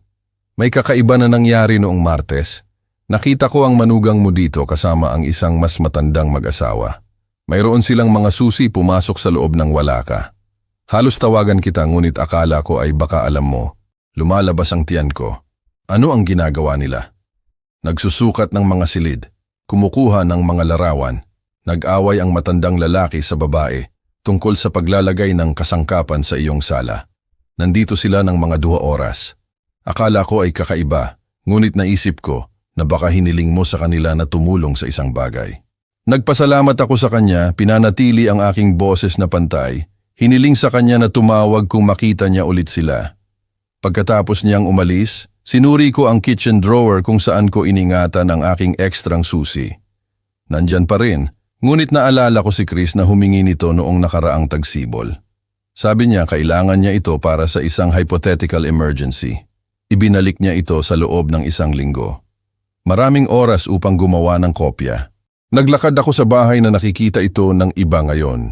may kakaiba na nangyari noong Martes. Nakita ko ang manugang mo dito kasama ang isang mas matandang mag-asawa. Mayroon silang mga susi pumasok sa loob ng wala ka. Halos tawagan kita ngunit akala ko ay baka alam mo. Lumalabas ang tiyan ko. Ano ang ginagawa nila? Nagsusukat ng mga silid, kumukuha ng mga larawan. Nag-away ang matandang lalaki sa babae tungkol sa paglalagay ng kasangkapan sa iyong sala. Nandito sila ng mga 2 oras. Akala ko ay kakaiba, ngunit naisip ko na baka hiniling mo sa kanila na tumulong sa isang bagay. Nagpasalamat ako sa kanya, pinanatili ang aking boses na pantay, hiniling sa kanya na tumawag kung makita niya ulit sila. Pagkatapos niyang umalis, sinuri ko ang kitchen drawer kung saan ko iningatan ang aking ekstrang susi. Nandyan pa rin, ngunit naalala ko si Chris na humingi nito noong nakaraang tagsibol. Sabi niya kailangan niya ito para sa isang hypothetical emergency. Ibinalik niya ito sa loob ng 1 linggo. Maraming oras upang gumawa ng kopya. Naglakad ako sa bahay na nakikita ito ng iba ngayon.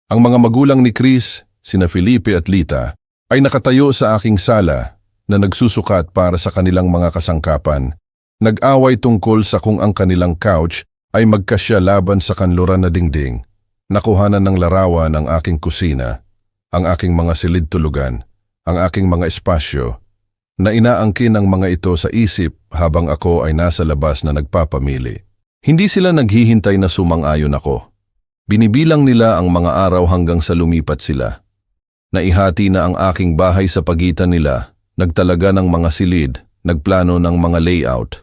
Ang mga magulang ni Chris, sina Felipe at Lita, ay nakatayo sa aking sala na nagsusukat para sa kanilang mga kasangkapan. Nag-away tungkol sa kung ang kanilang couch ay magkasya laban sa kanluran na dingding. Nakuhanan ng larawan ang aking kusina, ang aking mga silid tulugan, ang aking mga espasyo, na inaangkin ang mga ito sa isip habang ako ay nasa labas na nagpapamili. Hindi sila naghihintay na sumang-ayon ako. Binibilang nila ang mga araw hanggang sa lumipat sila. Naihati na ang aking bahay sa pagitan nila, nagtalaga ng mga silid, nagplano ng mga layout.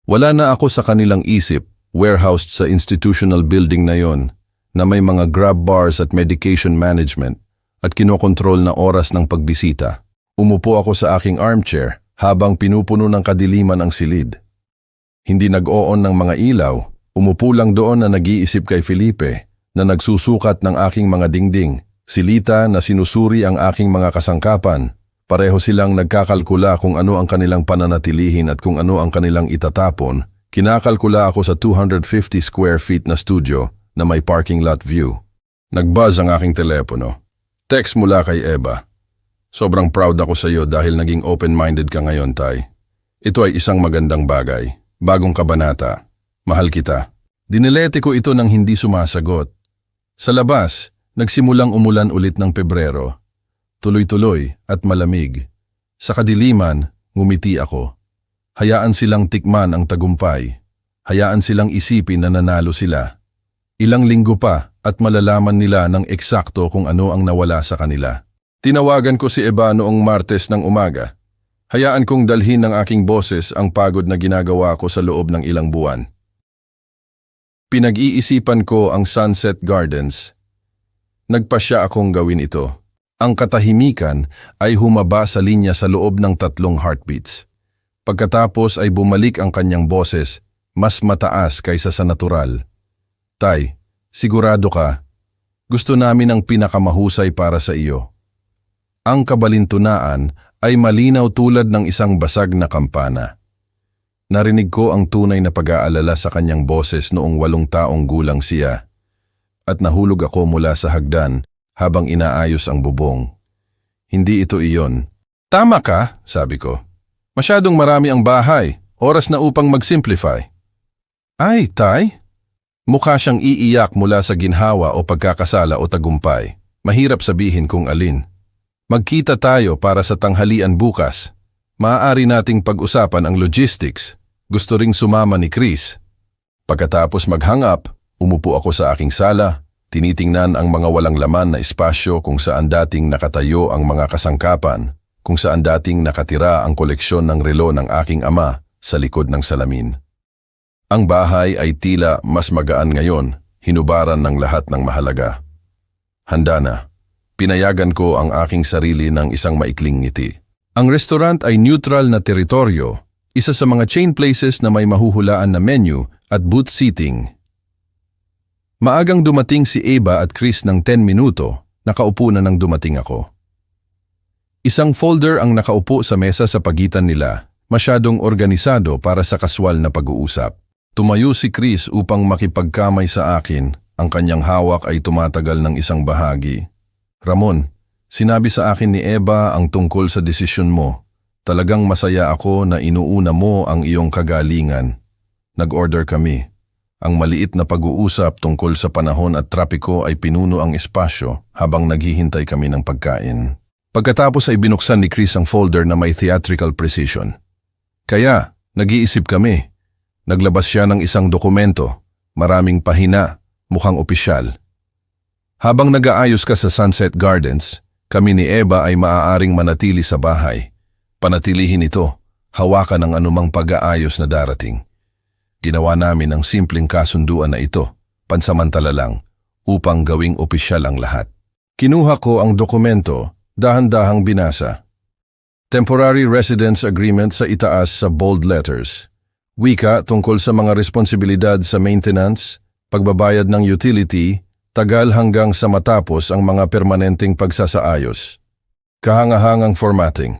Wala na ako sa kanilang isip, warehoused sa institutional building na yon, na may mga grab bars at medication management at kinokontrol na oras ng pagbisita. Umupo ako sa aking armchair habang pinupuno ng kadiliman ang silid. Hindi nag-on ng mga ilaw, umupo lang doon na nag-iisip kay Felipe na nagsusukat ng aking mga dingding. Si Lita na sinusuri ang aking mga kasangkapan. Pareho silang nagkakalkula kung ano ang kanilang pananatilihin at kung ano ang kanilang itatapon. Kinakalkula ako sa 250 square feet na studio na may parking lot view. Nag-buzz ang aking telepono. Text mula kay Eva. Sobrang proud ako sa iyo dahil naging open-minded ka ngayon, Tay. Ito ay isang magandang bagay. Bagong kabanata. Mahal kita. Dinilete ko ito nang hindi sumasagot. Sa labas, nagsimulang umulan ulit ng Pebrero. Tuloy-tuloy at malamig. Sa kadiliman, ngumiti ako. Hayaan silang tikman ang tagumpay. Hayaan silang isipin na nanalo sila. Ilang linggo pa at malalaman nila ng eksakto kung ano ang nawala sa kanila. Tinawagan ko si Eva noong Martes ng umaga. Hayaan kong dalhin ng aking boses ang pagod na ginagawa ko sa loob ng ilang buwan. Pinag-iisipan ko ang Sunset Gardens. Nagpasya akong gawin ito. Ang katahimikan ay humaba sa linya sa loob ng 3 heartbeats. Pagkatapos ay bumalik ang kanyang boses, mas mataas kaysa sa natural. Tay, sigurado ka, gusto namin ang pinakamahusay para sa iyo. Ang kabalintunaan ay malinaw tulad ng isang basag na kampana. Narinig ko ang tunay na pag-aalala sa kanyang boses noong 8 taong gulang siya. At nahulog ako mula sa hagdan habang inaayos ang bubong. Hindi ito iyon. Tama ka, sabi ko. Masyadong marami ang bahay. Oras na upang mag-simplify. Ay, Tay? Mukha siyang iiyak mula sa ginhawa o pagkakasala o tagumpay. Mahirap sabihin kung alin. Magkita tayo para sa tanghalian bukas. Maaari nating pag-usapan ang logistics. Gusto ring sumama ni Chris. Pagkatapos mag-hang up, umupo ako sa aking sala, tinitingnan ang mga walang laman na espasyo kung saan dating nakatayo ang mga kasangkapan, kung saan dating nakatira ang koleksyon ng relo ng aking ama sa likod ng salamin. Ang bahay ay tila mas magaan ngayon, hinubaran ng lahat ng mahalaga. Handa na. Pinayagan ko ang aking sarili ng isang maikling ngiti. Ang restaurant ay neutral na teritoryo, isa sa mga chain places na may mahuhulaan na menu at booth seating. Maagang dumating si Eva at Chris ng 10 minuto, nakaupo na nang dumating ako. Isang folder ang nakaupo sa mesa sa pagitan nila, masyadong organisado para sa kaswal na pag-uusap. Tumayo si Chris upang makipagkamay sa akin, ang kanyang hawak ay tumatagal ng isang bahagi. Ramon, sinabi sa akin ni Eva ang tungkol sa desisyon mo. Talagang masaya ako na inuuna mo ang iyong kagalingan. Nag-order kami. Ang maliit na pag-uusap tungkol sa panahon at trapiko ay pinuno ang espasyo habang naghihintay kami ng pagkain. Pagkatapos ay binuksan ni Chris ang folder na may theatrical precision. Kaya, nag-iisip kami. Naglabas siya ng isang dokumento, maraming pahina, mukhang opisyal. Habang nag-aayos ka sa Sunset Gardens, kami ni Eva ay maaaring manatili sa bahay. Panatilihin ito, hawakan ang anumang pag-aayos na darating. Ginawa namin ang simpleng kasunduan na ito, pansamantala lang, upang gawing opisyal ang lahat. Kinuha ko ang dokumento, dahan-dahang binasa. Temporary Residence Agreement sa itaas sa bold letters. Wika tungkol sa mga responsibilidad sa maintenance, pagbabayad ng utility, tagal hanggang sa matapos ang mga permanenteng pagsasaayos. Kahangahangang formatting.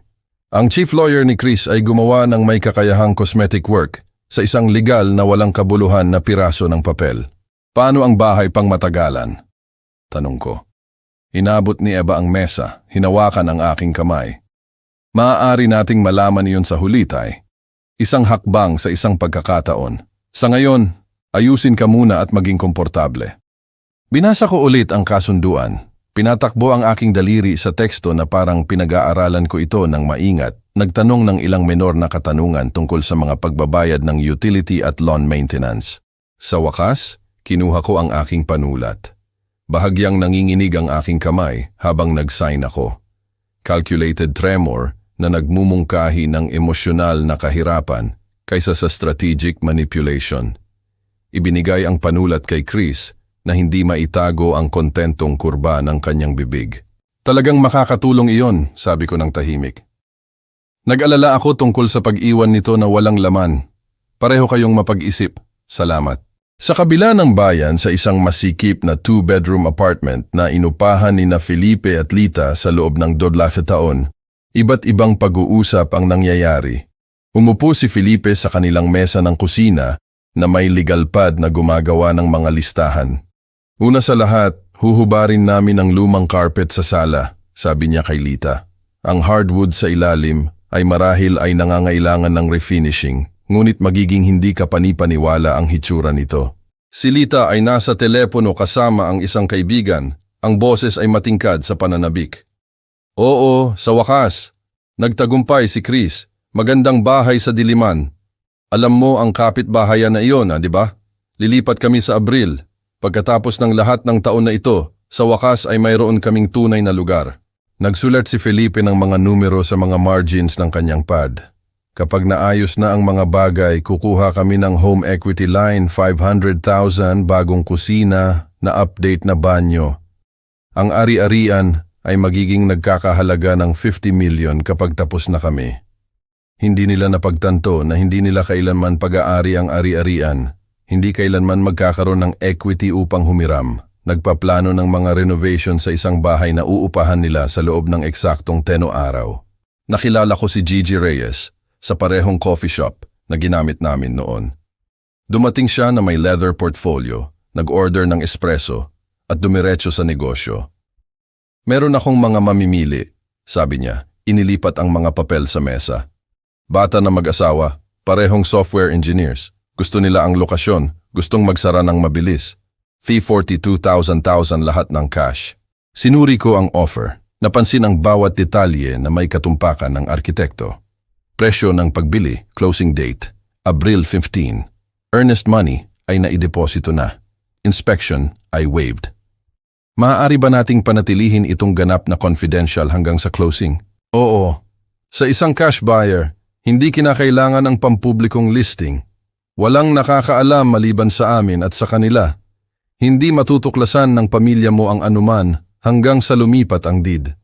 Ang chief lawyer ni Chris ay gumawa ng may kakayahang cosmetic work sa isang legal na walang kabuluhan na piraso ng papel. Paano ang bahay pang matagalan? Tanong ko. Inabot ni Eva ang mesa, hinawakan ang aking kamay. Maaari nating malaman iyon sa huli, Tay. Isang hakbang sa isang pagkakataon. Sa ngayon, ayusin ka muna at maging komportable. Binasa ko ulit ang kasunduan. Pinatakbo ang aking daliri sa teksto na parang pinag-aaralan ko ito ng maingat. Nagtanong ng ilang menor na katanungan tungkol sa mga pagbabayad ng utility at lawn maintenance. Sa wakas, kinuha ko ang aking panulat. Bahagyang nanginginig ang aking kamay habang nag-sign ako. Calculated tremor na nagmumungkahi ng emosyonal na kahirapan kaysa sa strategic manipulation. Ibinigay ang panulat kay Chris na hindi maitago ang kontentong kurba ng kanyang bibig. Talagang makakatulong iyon, sabi ko ng tahimik. Nag-alala ako tungkol sa pag-iwan nito na walang laman. Pareho kayong mapag-isip. Salamat. Sa kabila ng bayan sa isang masikip na 2-bedroom apartment na inupahan ni na Felipe at Lita sa loob ng 12 taon, iba't ibang pag-uusap ang nangyayari. Umupo si Felipe sa kanilang mesa ng kusina na may legal pad na gumagawa ng mga listahan. Una sa lahat, huhubarin namin ang lumang carpet sa sala, sabi niya kay Lita. Ang hardwood sa ilalim ay marahil ay nangangailangan ng refinishing. Ngunit magiging hindi ka panipaniwala ang hitsura nito. Si Lita ay nasa telepono kasama ang isang kaibigan. Ang boses ay matingkad sa pananabik. Oo, sa wakas. Nagtagumpay si Chris. Magandang bahay sa Diliman. Alam mo ang kapitbahayan na iyon, di ba? Lilipat kami sa Abril. Pagkatapos ng lahat ng taon na ito, sa wakas ay mayroon kaming tunay na lugar. Nagsulat si Felipe ng mga numero sa mga margins ng kanyang pad. Kapag naayos na ang mga bagay, kukuha kami ng home equity line, 500,000, bagong kusina, na update na banyo. Ang ari-arian ay magiging nagkakahalaga ng 50 million kapag tapos na kami. Hindi nila napagtanto na hindi nila kailanman pag-aari ang ari-arian. Hindi kailanman magkakaroon ng equity upang humiram. Nagpaplano ng mga renovation sa isang bahay na uupahan nila sa loob ng eksaktong 10 araw. Nakilala ko si Gigi Reyes sa parehong coffee shop na ginamit namin noon. Dumating siya na may leather portfolio, nag-order ng espresso at dumiretso sa negosyo. Meron akong mga mamimili, sabi niya, inilipat ang mga papel sa mesa. Bata na mag-asawa, parehong software engineers. Gusto nila ang lokasyon, gustong magsara ng mabilis. Fee 42,000 lahat ng cash. Sinuri ko ang offer, napansin ang bawat detalye na may katumpakan ng arkitekto. Presyo ng pagbili, closing date, Abril 15. Earnest money ay naideposito na. Inspection ay waived. Maaari ba nating panatilihin itong ganap na confidential hanggang sa closing? Oo. Sa isang cash buyer, hindi kinakailangan ng pampublikong listing. Walang nakakaalam maliban sa amin at sa kanila. Hindi matutuklasan ng pamilya mo ang anuman hanggang sa lumipat ang deed.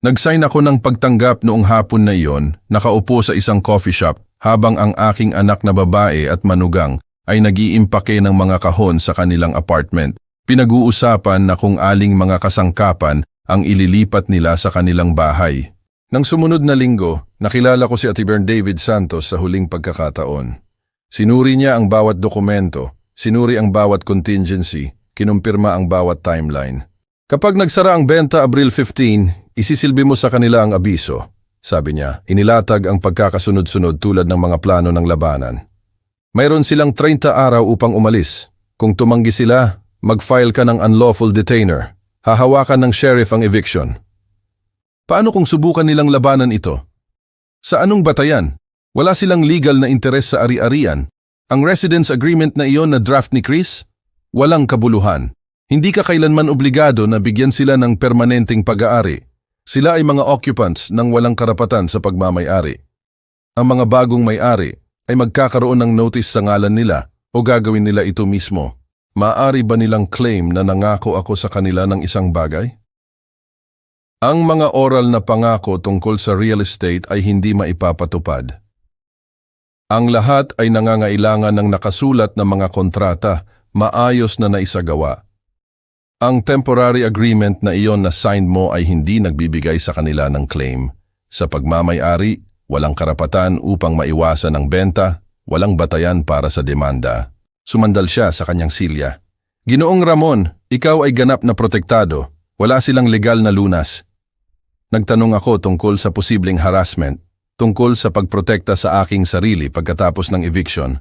Nag-sign ako ng pagtanggap noong hapon na iyon, nakaupo sa isang coffee shop habang ang aking anak na babae at manugang ay nag-iimpake ng mga kahon sa kanilang apartment. Pinag-uusapan na kung aling mga kasangkapan ang ililipat nila sa kanilang bahay. Nang sumunod na linggo, nakilala ko si Atibern David Santos sa huling pagkakataon. Sinuri niya ang bawat dokumento, sinuri ang bawat contingency, kinumpirma ang bawat timeline. Kapag nagsara ang benta Abril 15, isisilbi mo sa kanila ang abiso, sabi niya. Inilatag ang pagkakasunod-sunod tulad ng mga plano ng labanan. Mayroon silang 30 araw upang umalis. Kung tumanggi sila, mag-file ka ng unlawful detainer. Hahawakan ng sheriff ang eviction. Paano kung subukan nilang labanan ito? Sa anong batayan? Wala silang legal na interes sa ari-arian. Ang residence agreement na iyon na draft ni Chris? Walang kabuluhan. Hindi ka kailanman obligado na bigyan sila ng permanenteng pag-aari. Sila ay mga occupants ng walang karapatan sa pagmamay-ari. Ang mga bagong may-ari ay magkakaroon ng notice sa ngalan nila o gagawin nila ito mismo. Maaari ba nilang claim na nangako ako sa kanila ng isang bagay? Ang mga oral na pangako tungkol sa real estate ay hindi maipapatupad. Ang lahat ay nangangailangan ng nakasulat na mga kontrata, maayos na naisagawa. Ang temporary agreement na iyon na signed mo ay hindi nagbibigay sa kanila ng claim. Sa pagmamay-ari, walang karapatan upang maiwasan ang benta, walang batayan para sa demanda. Sumandal siya sa kanyang silya. Ginoong Ramon, ikaw ay ganap na protektado. Wala silang legal na lunas. Nagtanong ako tungkol sa posibleng harassment, tungkol sa pagprotekta sa aking sarili pagkatapos ng eviction.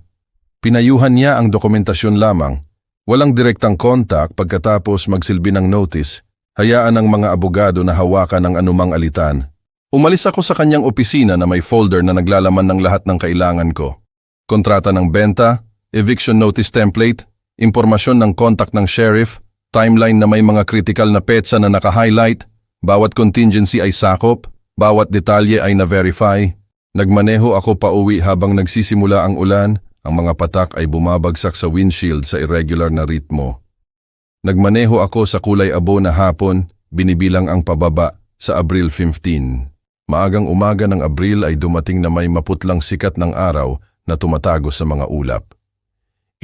Pinayuhan niya ang dokumentasyon lamang. Walang direktang kontak pagkatapos magsilbi ng notice, hayaan ng mga abogado na hawakan ang anumang alitan. Umalis ako sa kanyang opisina na may folder na naglalaman ng lahat ng kailangan ko. Kontrata ng benta, eviction notice template, impormasyon ng contact ng sheriff, Timeline na may mga critical na petsa na naka-highlight, bawat contingency ay sakop, bawat detalye ay na-verify. Nagmaneho ako pauwi habang nagsisimula ang ulan, ang mga patak ay bumabagsak sa windshield sa irregular na ritmo. Nagmaneho ako sa kulay abo na hapon, binibilang ang pababa sa Abril 15. Maagang umaga ng Abril ay dumating na may maputlang sikat ng araw na tumatago sa mga ulap.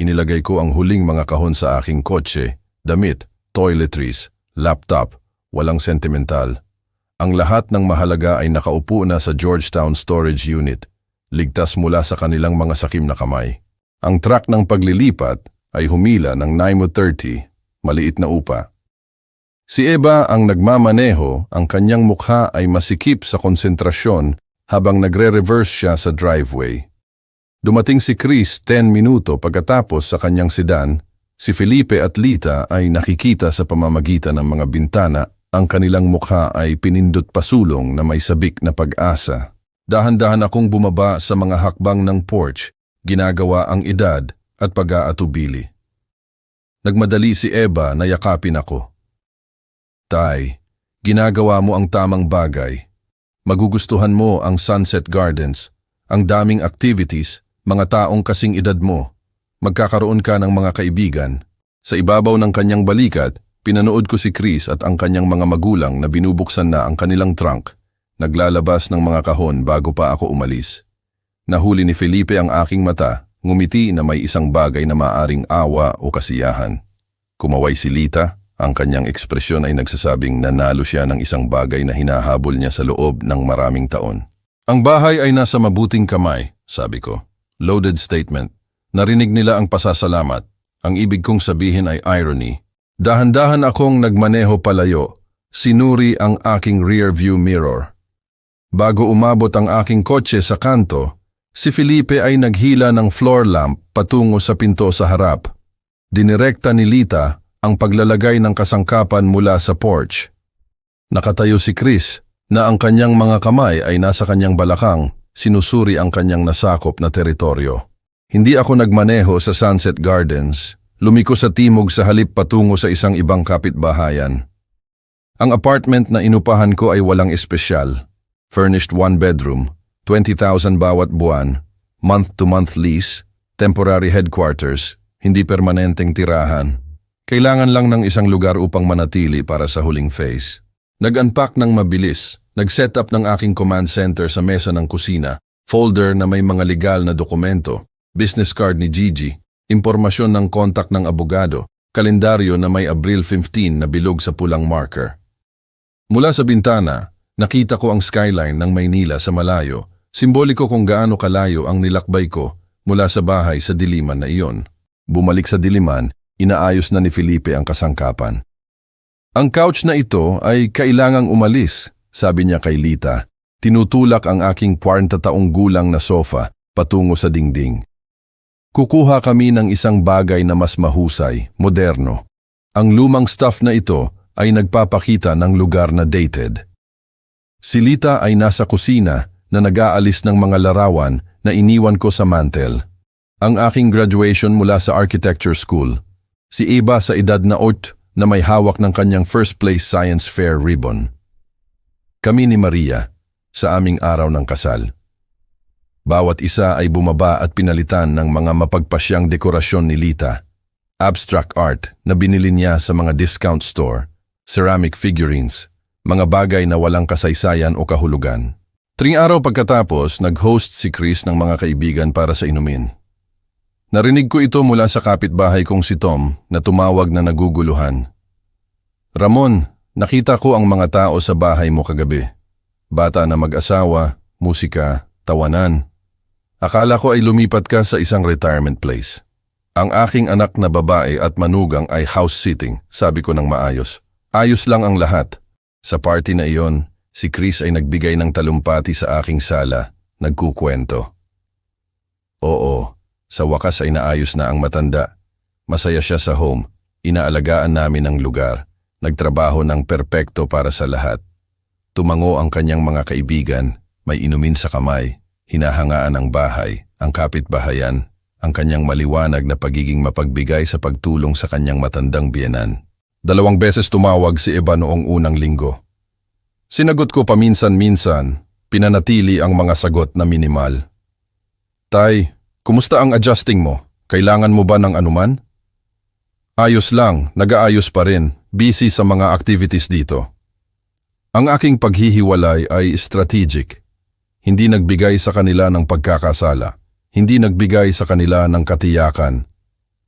Inilagay ko ang huling mga kahon sa aking kotse, damit, toiletries, laptop, walang sentimental. Ang lahat ng mahalaga ay nakaupo na sa Georgetown Storage Unit, ligtas mula sa kanilang mga sakim na kamay. Ang truck ng paglilipat ay humila ng 9:30, maliit na upa. Si Eva ang nagmamaneho, ang kanyang mukha ay masikip sa konsentrasyon habang nagre-reverse siya sa driveway. Dumating si Chris 10 minuto pagkatapos sa kanyang sedan. Si Felipe at Lita ay nakikita sa pamamagitan ng mga bintana. Ang kanilang mukha ay pinindot pasulong na may sabik na pag-asa. Dahan-dahan akong bumaba sa mga hakbang ng porch, ginagawa ang edad at pag-aatubili. Nagmadali si Eva na yakapin ako. Tay, ginagawa mo ang tamang bagay. Magugustuhan mo ang Sunset Gardens, ang daming activities, mga taong kasing edad mo. Magkakaroon ka ng mga kaibigan. Sa ibabaw ng kanyang balikat, pinanood ko si Chris at ang kanyang mga magulang na binubuksan na ang kanilang trunk, naglalabas ng mga kahon bago pa ako umalis. Nahuli ni Felipe ang aking mata, ngumiti na may isang bagay na maaring awa o kasiyahan. Kumaway si Lita, ang kanyang ekspresyon ay nagsasabing nanalo siya ng isang bagay na hinahabol niya sa loob ng maraming taon. Ang bahay ay nasa mabuting kamay, sabi ko. Loaded statement. Narinig nila ang pasasalamat. Ang ibig kong sabihin ay irony. Dahan-dahan akong nagmaneho palayo, sinuri ang aking rear-view mirror. Bago umabot ang aking kotse sa kanto, si Felipe ay naghila ng floor lamp patungo sa pinto sa harap. Dinirekta ni Lita ang paglalagay ng kasangkapan mula sa porch. Nakatayo si Chris na ang kanyang mga kamay ay nasa kanyang balakang, sinusuri ang kanyang nasakop na teritoryo. Hindi ako nagmaneho sa Sunset Gardens. Lumiko sa timog sa halip patungo sa isang ibang kapitbahayan. Ang apartment na inupahan ko ay walang espesyal. Furnished 1 bedroom, 20,000 bawat buwan, month-to-month lease, temporary headquarters, hindi permanenteng tirahan. Kailangan lang ng isang lugar upang manatili para sa huling phase. Nag-unpack ng mabilis, nag-set up ng aking command center sa mesa ng kusina, folder na may mga legal na dokumento, business card ni Gigi, impormasyon ng kontak ng abogado, kalendaryo na may Abril 15 na bilog sa pulang marker. Mula sa bintana, nakita ko ang skyline ng Maynila sa malayo, simboliko kung gaano kalayo ang nilakbay ko mula sa bahay sa diliman na iyon. Bumalik sa diliman, inaayos na ni Felipe ang kasangkapan. Ang couch na ito ay kailangang umalis, sabi niya kay Lita. Tinutulak ang aking 40 taong gulang na sofa patungo sa dingding. Kukuha kami ng isang bagay na mas mahusay, moderno. Ang lumang stuff na ito ay nagpapakita ng lugar na dated. Si Lita ay nasa kusina na nag-aalis ng mga larawan na iniwan ko sa mantel. Ang aking graduation mula sa architecture school. Si Eva sa edad na 8 na may hawak ng kanyang first place science fair ribbon. Kami ni Maria sa aming araw ng kasal. Bawat isa ay bumaba at pinalitan ng mga mapagpasyang dekorasyon ni Lita. Abstract art na binili niya sa mga discount store, ceramic figurines, mga bagay na walang kasaysayan o kahulugan. 3 araw pagkatapos, nag-host si Chris ng mga kaibigan para sa inumin. Narinig ko ito mula sa kapitbahay kong si Tom na tumawag na naguguluhan. Ramon, nakita ko ang mga tao sa bahay mo kagabi. Bata na mag-asawa, musika, tawanan. Akala ko ay lumipat ka sa isang retirement place. Ang aking anak na babae at manugang ay house sitting, sabi ko ng maayos. Ayos lang ang lahat. Sa party na iyon, si Chris ay nagbigay ng talumpati sa aking sala, nagkukwento. Oo, sa wakas ay naayos na ang matanda. Masaya siya sa home, inaalagaan namin ang lugar, nagtrabaho ng perpekto para sa lahat. Tumango ang kanyang mga kaibigan, may inumin sa kamay. Hinahangaan ang bahay, ang kapitbahayan, ang kanyang maliwanag na pagiging mapagbigay sa pagtulong sa kanyang matandang biyenan. 2 beses tumawag si Eva noong unang linggo. Sinagot ko paminsan-minsan, pinanatili ang mga sagot na minimal. Tay, kumusta ang adjusting mo? Kailangan mo ba ng anuman? Ayos lang, nag-aayos pa rin, busy sa mga activities dito. Ang aking paghihiwalay ay strategic. Hindi nagbigay sa kanila ng pagkakasala. Hindi nagbigay sa kanila ng katiyakan.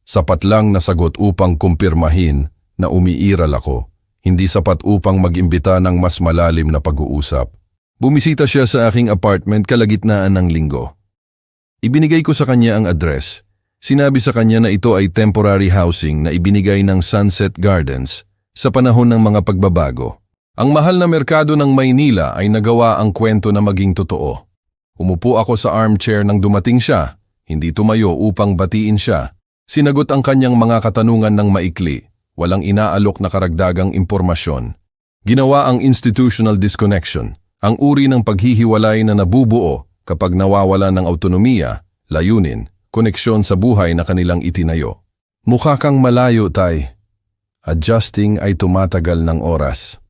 Sapat lang na sagot upang kumpirmahin na umiiral ako. Hindi sapat upang mag-imbita ng mas malalim na pag-uusap. Bumisita siya sa aking apartment kalagitnaan ng linggo. Ibinigay ko sa kanya ang address. Sinabi sa kanya na ito ay temporary housing na ibinigay ng Sunset Gardens sa panahon ng mga pagbabago. Ang mahal na merkado ng Maynila ay nagawa ang kwento na maging totoo. Umupo ako sa armchair nang dumating siya, hindi tumayo upang batiin siya. Sinagot ang kanyang mga katanungan ng maikli. Walang inaalok na karagdagang impormasyon. Ginawa ang institutional disconnection, ang uri ng paghihiwalay na nabubuo kapag nawawala ng autonomiya, layunin, koneksyon sa buhay na kanilang itinayo. Mukha kang malayo, Tay. Adjusting ay tumatagal ng oras.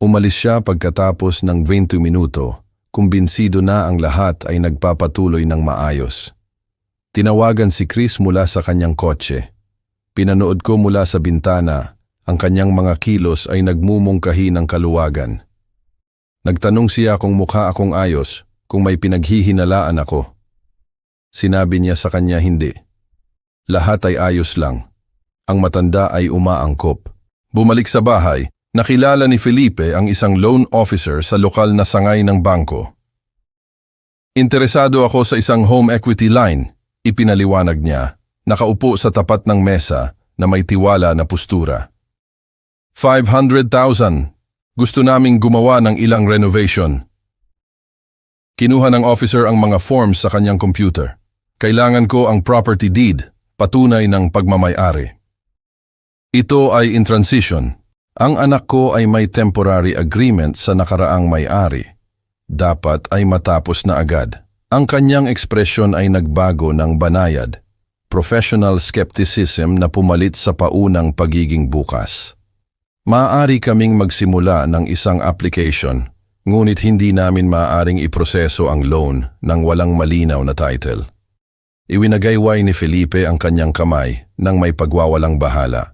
Umalis siya pagkatapos ng 20 minuto, kumbinsido na ang lahat ay nagpapatuloy ng maayos. Tinawagan si Chris mula sa kanyang kotse. Pinanood ko mula sa bintana, ang kanyang mga kilos ay nagmumungkahi ng kaluwagan. Nagtanong siya kung mukha akong ayos, kung may pinaghihinalaan ako. Sinabi niya sa kanya hindi. Lahat ay ayos lang. Ang matanda ay umaangkop. Bumalik sa bahay, nakilala ni Felipe ang isang loan officer sa lokal na sangay ng bangko. Interesado ako sa isang home equity line, ipinaliwanag niya. Nakaupo sa tapat ng mesa na may tiwala na postura. 500,000. Gusto naming gumawa ng ilang renovation. Kinuha ng officer ang mga forms sa kanyang computer. Kailangan ko ang property deed, patunay ng pagmamay-ari. Ito ay in transition. Ang anak ko ay may temporary agreement sa nakaraang may-ari. Dapat ay matapos na agad. Ang kanyang ekspresyon ay nagbago ng banayad. Professional skepticism na pumalit sa paunang pagiging bukas. Maaari kaming magsimula ng isang application, ngunit hindi namin maaaring iproseso ang loan ng walang malinaw na title. Iwinagayway ni Felipe ang kanyang kamay nang may pagwawalang bahala.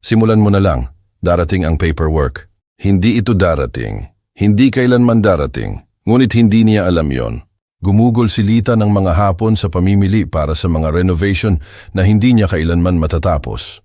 Simulan mo na lang, darating ang paperwork. Hindi ito darating, hindi kailanman darating, ngunit hindi niya alam yon. Gumugol si Lita ng mga hapon sa pamimili para sa mga renovation na hindi niya kailanman matatapos.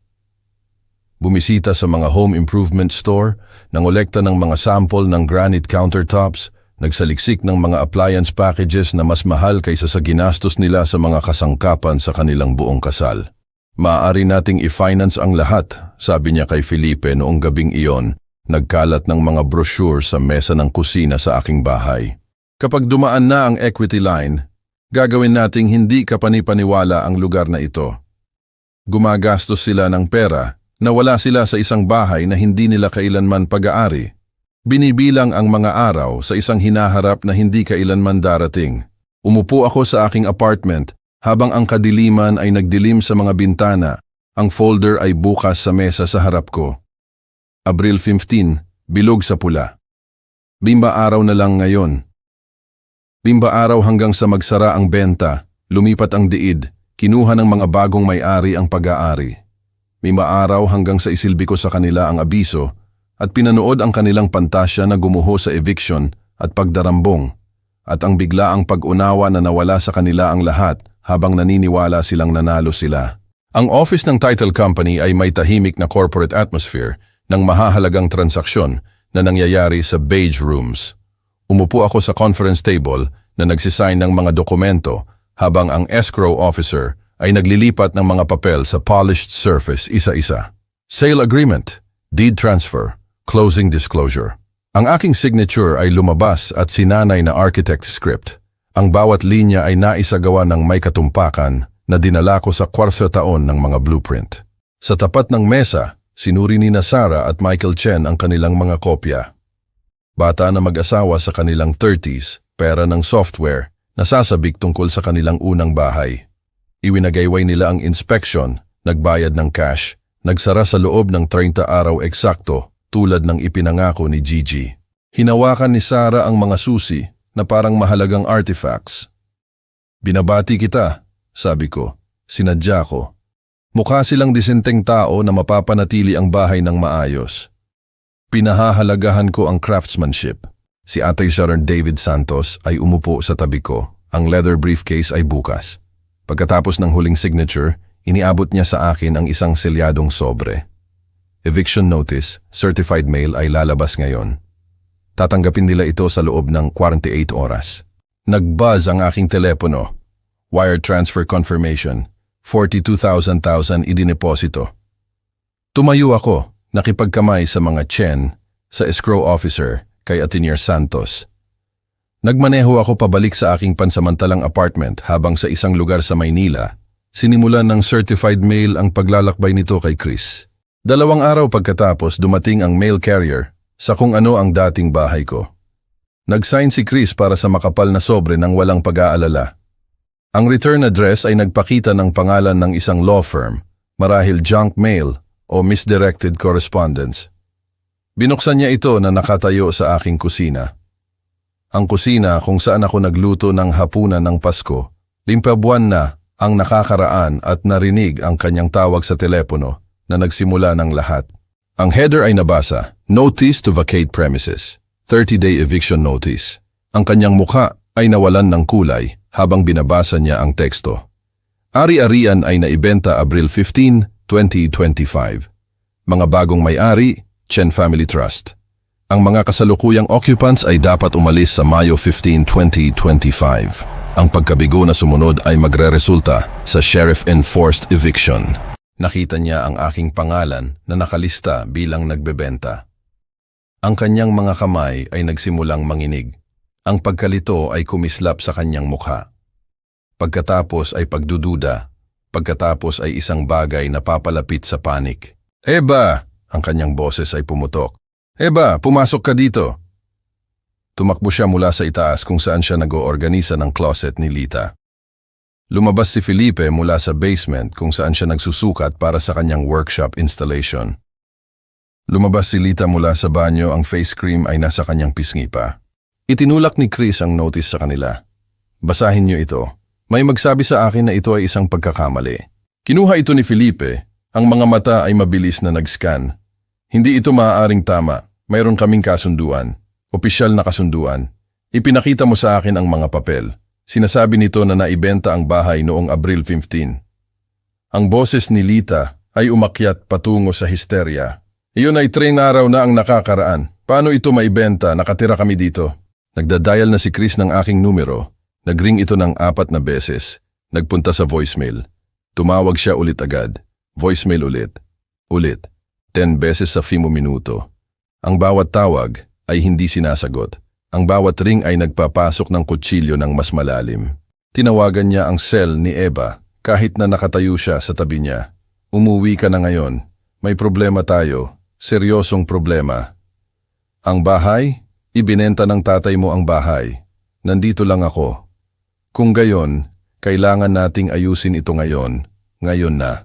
Bumisita sa mga home improvement store, nangolekta ng mga sample ng granite countertops, nagsaliksik ng mga appliance packages na mas mahal kaysa sa ginastos nila sa mga kasangkapan sa kanilang buong kasal. Maaari nating i-finance ang lahat, sabi niya kay Felipe noong gabing iyon, nagkalat ng mga brochure sa mesa ng kusina sa aking bahay. Kapag dumaan na ang equity line, gagawin nating hindi kapanipaniwala ang lugar na ito. Gumagastos sila ng pera na wala sila sa isang bahay na hindi nila kailanman pag-aari. Binibilang ang mga araw sa isang hinaharap na hindi kailanman darating. Umupo ako sa aking apartment habang ang kadiliman ay nagdilim sa mga bintana. Ang folder ay bukas sa mesa sa harap ko. Abril 15, bilog sa pula. Bimba araw na lang ngayon. Bimba araw hanggang sa magsara ang benta, lumipat ang diid, kinuha ng mga bagong may-ari ang pag-aari. Bimba araw hanggang sa isilbi ko sa kanila ang abiso at pinanood ang kanilang pantasya na gumuho sa eviction at pagdarambong at ang biglaang pag-unawa na nawala sa kanila ang lahat habang naniniwala silang nanalo sila. Ang office ng title company ay may tahimik na corporate atmosphere ng mahahalagang transaksyon na nangyayari sa beige rooms. Umupo ako sa conference table na nagsisign ng mga dokumento habang ang escrow officer ay naglilipat ng mga papel sa polished surface isa-isa. Sale agreement, deed transfer, closing disclosure. Ang aking signature ay lumabas at sinanay na architect script. Ang bawat linya ay naisagawa ng may katumpakan na dinala ko sa 4 taon ng mga blueprint. Sa tapat ng mesa, sinuri ni Sarah at Michael Chen ang kanilang mga kopya. Bata na mag-asawa sa kanilang 30s, pera ng software, nasasabik tungkol sa kanilang unang bahay. Iwinagayway nila ang inspection, nagbayad ng cash, Nagsara sa loob ng 30 araw eksakto tulad ng ipinangako ni Gigi. Hinawakan ni Sarah ang mga susi na parang mahalagang artifacts. Binabati kita, sabi ko. Sinadya ko. Mukha silang disenteng tao na mapapanatili ang bahay ng maayos. Pinahahalagahan ko ang craftsmanship. Si Ate Sharon David Santos ay umupo sa tabi ko. Ang leather briefcase ay bukas. Pagkatapos ng huling signature, iniabot niya sa akin ang isang selyadong sobre. Eviction notice, certified mail ay lalabas ngayon. Tatanggapin nila ito sa loob ng 48 oras. Nag-buzz ang aking telepono. Wire transfer confirmation. 42,000 idineposito. Tumayo ako, nakipagkamay sa mga Chen, sa escrow officer, kay Atenier Santos. Nagmaneho ako pabalik sa aking pansamantalang apartment habang sa isang lugar sa Maynila, sinimulan ng certified mail ang paglalakbay nito kay Chris. 2 araw pagkatapos dumating ang mail carrier sa kung ano ang dating bahay ko. Nag-sign si Chris para sa makapal na sobre ng walang pag-aalala. Ang return address ay nagpakita ng pangalan ng isang law firm, marahil junk mail o misdirected correspondence. Binuksan niya ito na nakatayo sa aking kusina. Ang kusina kung saan ako nagluto ng hapunan ng Pasko, limpabuan na ang nakakaraan at narinig ang kanyang tawag sa telepono na nagsimula ng lahat. Ang header ay nabasa, Notice to vacate premises, 30-day eviction notice. Ang kanyang mukha ay nawalan ng kulay habang binabasa niya ang teksto. Ari-arian ay naibenta Abril 15, 2025. Mga bagong may-ari, Chen Family Trust. Ang mga kasalukuyang occupants ay dapat umalis sa Mayo 15, 2025. Ang pagkabigo na sumunod ay magreresulta sa sheriff-enforced eviction. Nakita niya ang aking pangalan na nakalista bilang nagbebenta. Ang kanyang mga kamay ay nagsimulang manginig. Ang pagkalito ay kumislap sa kanyang mukha. Pagkatapos ay pagdududa. Pagkatapos ay isang bagay na papalapit sa panik. Eba! Ang kanyang boses ay pumutok. Eba, pumasok ka dito. Tumakbo siya mula sa itaas kung saan siya nag-oorganisa ng closet ni Lita. Lumabas si Felipe mula sa basement kung saan siya nagsusukat para sa kanyang workshop installation. Lumabas si Lita mula sa banyo, ang face cream ay nasa kanyang pisngi pa. Itinulak ni Chris ang notice sa kanila. Basahin niyo ito. May magsabi sa akin na ito ay isang pagkakamali. Kinuha ito ni Felipe. Ang mga mata ay mabilis na nag-scan. Hindi ito maaaring tama. Mayroon kaming kasunduan. Opisyal na kasunduan. Ipinakita mo sa akin ang mga papel. Sinasabi nito na naibenta ang bahay noong Abril 15. Ang boses ni Lita ay umakyat patungo sa histerya. Iyon ay 3 araw na ang nakakaraan. Paano ito maibenta? Nakatira kami dito. Nagdadial na si Chris ng aking numero. Nagring ito ng 4 na beses. Nagpunta sa voicemail. Tumawag siya ulit agad. Voicemail ulit. Ulit. 10 beses sa fimo minuto. Ang bawat tawag ay hindi sinasagot. Ang bawat ring ay nagpapasok ng kutsilyo ng mas malalim. Tinawagan niya ang cell ni Eva kahit na nakatayo siya sa tabi niya. Umuwi ka na ngayon. May problema tayo. Seryosong problema. Ang bahay? Ibinenta ng tatay mo ang bahay. Nandito lang ako. Kung gayon, kailangan nating ayusin ito ngayon. Ngayon na.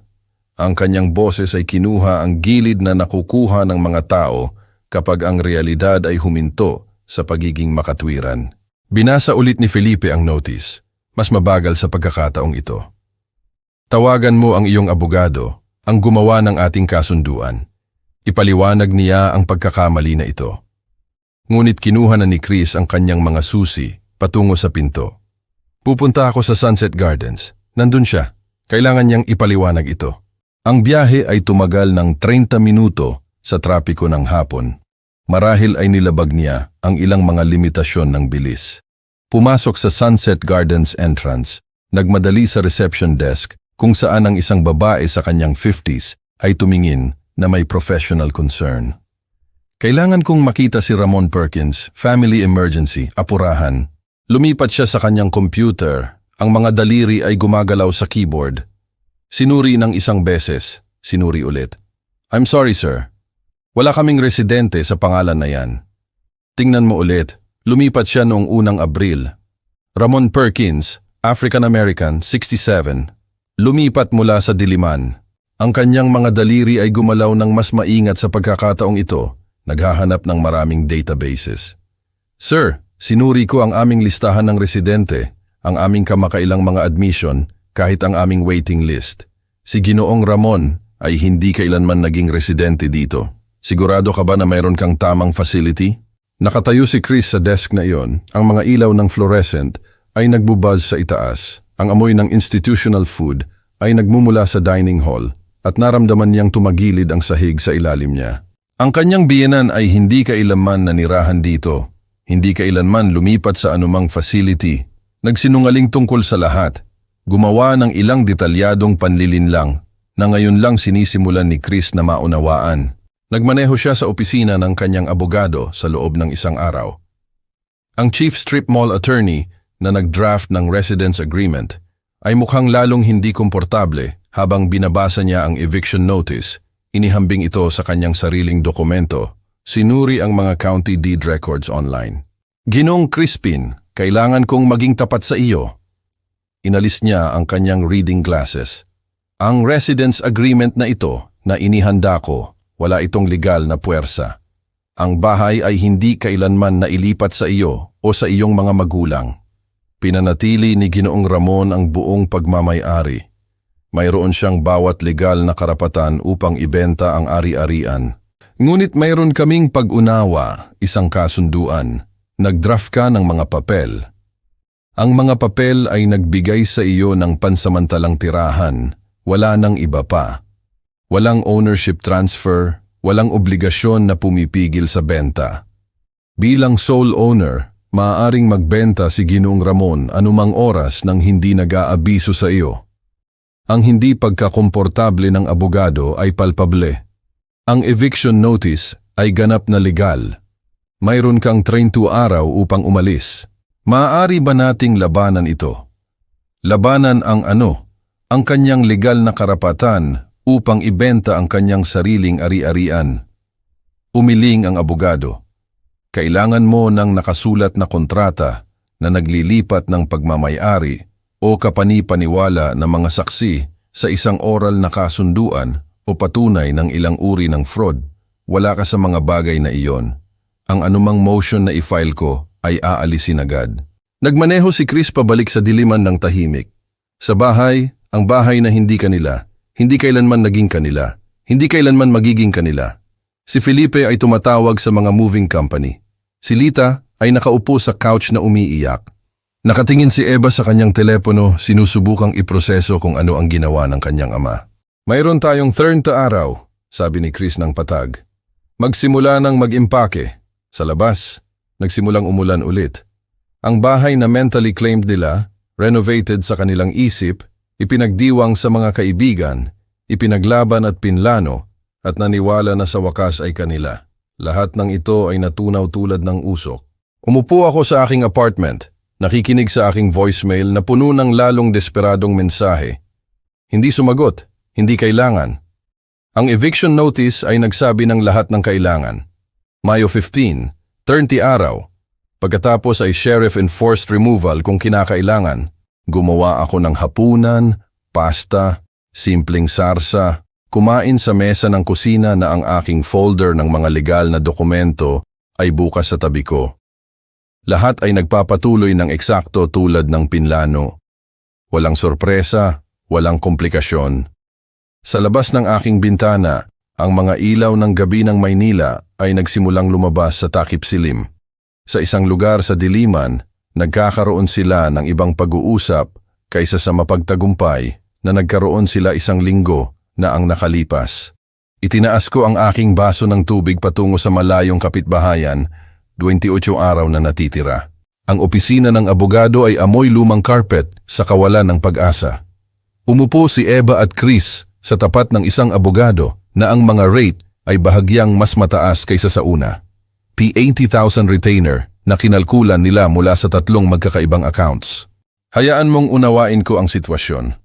Ang kanyang boses ay kinuha ang gilid na nakukuha ng mga tao kapag ang realidad ay huminto sa pagiging makatwiran. Binasa ulit ni Felipe ang notice. Mas mabagal sa pagkakataong ito. Tawagan mo ang iyong abogado, ang gumawa ng ating kasunduan. Ipaliwanag niya ang pagkakamali na ito. Ngunit kinuha na ni Chris ang kanyang mga susi patungo sa pinto. Pupunta ako sa Sunset Gardens. Nandun siya. Kailangan niyang ipaliwanag ito. Ang biyahe ay tumagal ng 30 minuto sa trapiko ng hapon. Marahil ay nilabag niya ang ilang mga limitasyon ng bilis. Pumasok sa Sunset Gardens entrance, nagmadali sa reception desk kung saan ang isang babae sa kanyang 50s ay tumingin na may professional concern. Kailangan kong makita si Ramon Perkins, family emergency, apurahan. Lumipat siya sa kanyang computer, ang mga daliri ay gumagalaw sa keyboard. Sinuri ng isang beses, sinuri ulit. I'm sorry sir, wala kaming residente sa pangalan na yan. Tingnan mo ulit, lumipat siya noong unang Abril. Ramon Perkins, African-American, 67. Lumipat mula sa Diliman. Ang kanyang mga daliri ay gumalaw ng mas maingat sa pagkakataong ito, naghahanap ng maraming databases. Sir, sinuri ko ang aming listahan ng residente, ang aming kamakailang mga admission, kahit ang aming waiting list. Si Ginoong Ramon ay hindi kailanman naging residente dito. Sigurado ka ba na mayroon kang tamang facility? Nakatayo si Chris sa desk na iyon. Ang mga ilaw ng fluorescent ay nagbubuzz sa itaas. Ang amoy ng institutional food ay nagmumula sa dining hall at naramdaman niyang tumagilid ang sahig sa ilalim niya. Ang kanyang biyenan ay hindi kailanman nanirahan dito. Hindi kailanman lumipat sa anumang facility. Nagsinungaling tungkol sa lahat. Gumawa ng ilang detalyadong panlilinlang na ngayon lang sinisimulan ni Chris na maunawaan. Nagmaneho siya sa opisina ng kanyang abogado sa loob ng isang araw. Ang chief strip mall attorney na nag-draft ng residence agreement ay mukhang lalong hindi komportable habang binabasa niya ang eviction notice. Inihambing ito sa kanyang sariling dokumento. Sinuri ang mga county deed records online. Ginoong Crispin, kailangan kong maging tapat sa iyo. Inalis niya ang kanyang reading glasses. Ang residence agreement na ito na inihanda ko, wala itong legal na puwersa. Ang bahay ay hindi kailanman nailipat sa iyo o sa iyong mga magulang. Pinanatili ni Ginoong Ramon ang buong pagmamay-ari. Mayroon siyang bawat legal na karapatan upang ibenta ang ari-arian. Ngunit mayroon kaming pag-unawa, isang kasunduan. Nag-draft ka ng mga papel. Ang mga papel ay nagbigay sa iyo ng pansamantalang tirahan. Wala nang iba pa. Walang ownership transfer, walang obligasyon na pumipigil sa benta. Bilang sole owner, maaaring magbenta si Ginoong Ramon anumang oras nang hindi nag-aabiso sa iyo. Ang hindi pagkakomportable ng abogado ay palpable. Ang eviction notice ay ganap na legal. Mayroon kang 32 araw upang umalis. Maaari ba nating labanan ito? Labanan ang ano? Ang kanyang legal na karapatan upang ibenta ang kanyang sariling ari-arian. Umiling ang abogado. Kailangan mo ng nakasulat na kontrata na naglilipat ng pagmamay-ari o kapani-paniwala ng mga saksi sa isang oral na kasunduan o patunay ng ilang uri ng fraud. Wala ka sa mga bagay na iyon. Ang anumang motion na i-file ko ay aalisin agad. Nagmaneho si Chris pabalik sa diliman ng tahimik. Sa bahay, ang bahay na hindi kanila, hindi kailanman naging kanila, hindi kailanman magiging kanila. Si Felipe ay tumatawag sa mga moving company. Si Lita ay nakaupo sa couch na umiiyak. Nakatingin si Eva sa kanyang telepono, sinusubukang iproseso kung ano ang ginawa ng kanyang ama. Mayroon tayong 30 araw, sabi ni Chris ng patag. Magsimula ng mag-impake. Sa labas, nagsimulang umulan ulit. Ang bahay na mentally claimed nila, renovated sa kanilang isip, ipinagdiwang sa mga kaibigan, ipinaglaban at pinlano, at naniwala na sa wakas ay kanila. Lahat ng ito ay natunaw tulad ng usok. Umupo ako sa aking apartment, nakikinig sa aking voicemail na puno ng lalong desperadong mensahe. Hindi sumagot, hindi kailangan. Ang eviction notice ay nagsabi ng lahat ng kailangan. Mayo 15, 30 araw. Pagkatapos ay sheriff enforced removal kung kinakailangan. Gumawa ako ng hapunan, pasta, simpleng sarsa, kumain sa mesa ng kusina na ang aking folder ng mga legal na dokumento ay bukas sa tabi ko. Lahat ay nagpapatuloy ng eksakto tulad ng pinlano. Walang sorpresa, walang komplikasyon. Sa labas ng aking bintana, ang mga ilaw ng gabi ng Maynila ay nagsimulang lumabas sa takip silim. Sa isang lugar sa diliman, nagkakaroon sila ng ibang pag-uusap kaysa sa mapagtagumpay na nagkaroon sila isang linggo na ang nakalipas. Itinaas ko ang aking baso ng tubig patungo sa malayong kapitbahayan, 28 araw na natitira. Ang opisina ng abogado ay amoy lumang carpet sa kawalan ng pag-asa. Umupo si Eva at Chris sa tapat ng isang abogado na ang mga rate ay bahagyang mas mataas kaysa sa una. P80,000 retainer na kinalkulan nila mula sa 3 magkakaibang accounts. Hayaan mong unawain ko ang sitwasyon.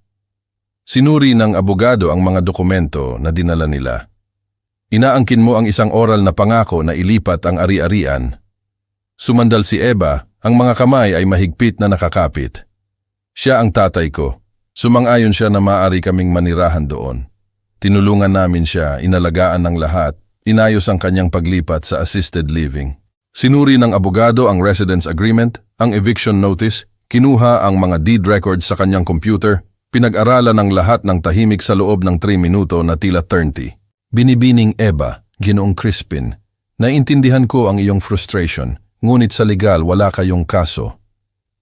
Sinuri ng abogado ang mga dokumento na dinala nila. Inaangkin mo ang isang oral na pangako na ilipat ang ari-arian. Sumandal si Eva, ang mga kamay ay mahigpit na nakakapit. Siya ang tatay ko. Sumang-ayon siya na maaari kaming manirahan doon. Tinulungan namin siya, inalagaan ng lahat, inayos ang kanyang paglipat sa assisted living. Sinuri ng abogado ang residence agreement, ang eviction notice, kinuha ang mga deed records sa kanyang computer, pinag-aralan ng lahat ng tahimik sa loob ng 3 minuto na tila 30. Binibining Eva, Ginoong Crispin, naiintindihan ko ang iyong frustration, ngunit sa legal wala kayong kaso.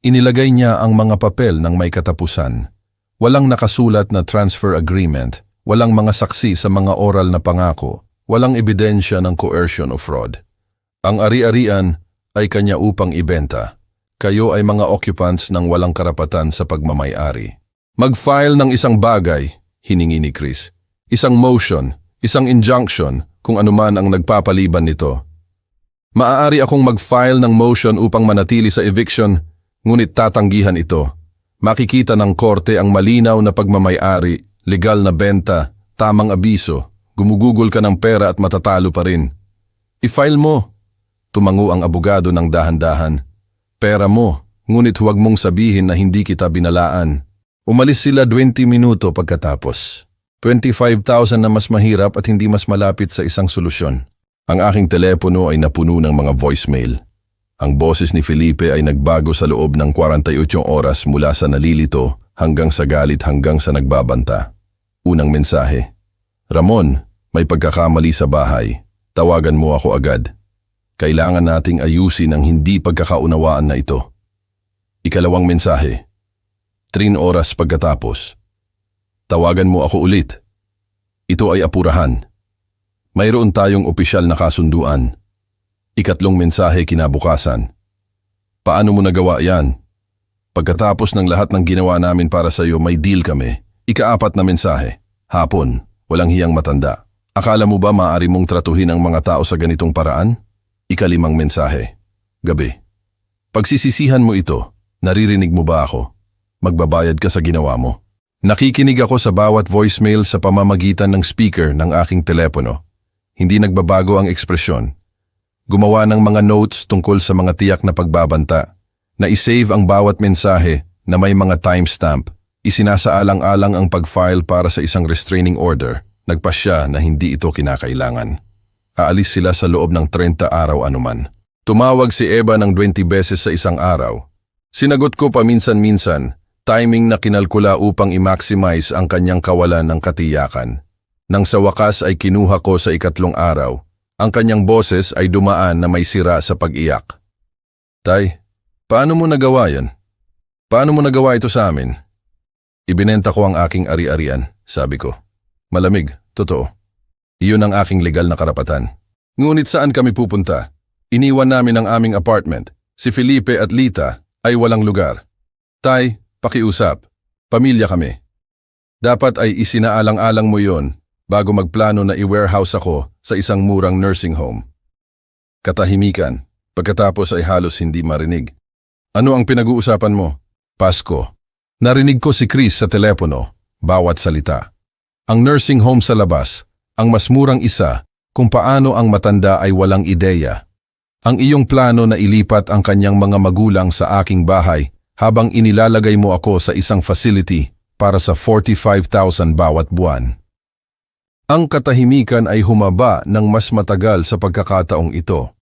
Inilagay niya ang mga papel ng may katapusan. Walang nakasulat na transfer agreement, walang mga saksi sa mga oral na pangako, walang ebidensya ng coercion o fraud. Ang ari-arian ay kanya upang ibenta. Kayo ay mga occupants ng walang karapatan sa pagmamay-ari. Mag-file ng isang bagay, hiningi ni Chris. Isang motion, isang injunction, kung anuman ang nagpapaliban nito. Maaari akong mag-file ng motion upang manatili sa eviction, ngunit tatanggihan ito. Makikita ng korte ang malinaw na pagmamay-ari, legal na benta, tamang abiso, gumugugol ka ng pera at matatalo pa rin. I-file mo. Tumango ang abogado ng dahan-dahan. Pera mo, ngunit huwag mong sabihin na hindi kita binalaan. Umalis sila 20 minuto pagkatapos. 25,000 na mas mahirap at hindi mas malapit sa isang solusyon. Ang aking telepono ay napuno ng mga voicemail. Ang boses ni Felipe ay nagbago sa loob ng 48 oras mula sa nalilito hanggang sa galit hanggang sa nagbabanta. Unang mensahe. Ramon, may pagkakamali sa bahay. Tawagan mo ako agad. Kailangan nating ayusin ang hindi pagkakaunawaan na ito. Ikalawang mensahe. 3 oras pagkatapos. Tawagan mo ako ulit. Ito ay apurahan. Mayroon tayong opisyal na kasunduan. Ikatlong mensahe kinabukasan. Paano mo nagawa yan? Pagkatapos ng lahat ng ginawa namin para sa iyo, may deal kami. Ika-4 na mensahe. Hapon, walang hiyang matanda. Akala mo ba maaari mong tratuhin ang mga tao sa ganitong paraan? Ika-5 mensahe. Gabi. Pagsisisihan mo ito, naririnig mo ba ako? Magbabayad ka sa ginawa mo. Nakikinig ako sa bawat voicemail sa pamamagitan ng speaker ng aking telepono. Hindi nagbabago ang ekspresyon. Gumawa ng mga notes tungkol sa mga tiyak na pagbabanta. Na-isave ang bawat mensahe na may mga timestamp. Isinasaalang-alang ang pag-file para sa isang restraining order. Nagpasya na hindi ito kinakailangan. Aalis sila sa loob ng 30 araw anuman. Tumawag si Eva ng 20 beses sa isang araw. Sinagot ko paminsan-minsan, timing na kinalkula upang i-maximize ang kanyang kawalan ng katiyakan. Nang sa wakas ay kinuha ko sa 3 araw, ang kanyang boses ay dumaan na may sira sa pag-iyak. Tay, paano mo nagawa yan? Paano mo nagawa ito sa amin? Ibinenta ko ang aking ari-arian, sabi ko. Malamig, totoo. Iyon ang aking legal na karapatan. Ngunit saan kami pupunta? Iniwan namin ang aming apartment. Si Felipe at Lita ay walang lugar. Tay, pakiusap. Pamilya kami. Dapat ay isinaalang-alang mo yon bago magplano na i-warehouse ako sa isang murang nursing home. Katahimikan. Pagkatapos ay halos hindi marinig. Ano ang pinag-uusapan mo? Pasko. Narinig ko si Chris sa telepono, bawat salita. Ang nursing home sa labas, ang mas murang isa kung paano ang matanda ay walang ideya. Ang iyong plano na ilipat ang kanyang mga magulang sa aking bahay habang inilalagay mo ako sa isang facility para sa 45,000 bawat buwan. Ang katahimikan ay humaba ng mas matagal sa pagkakataong ito.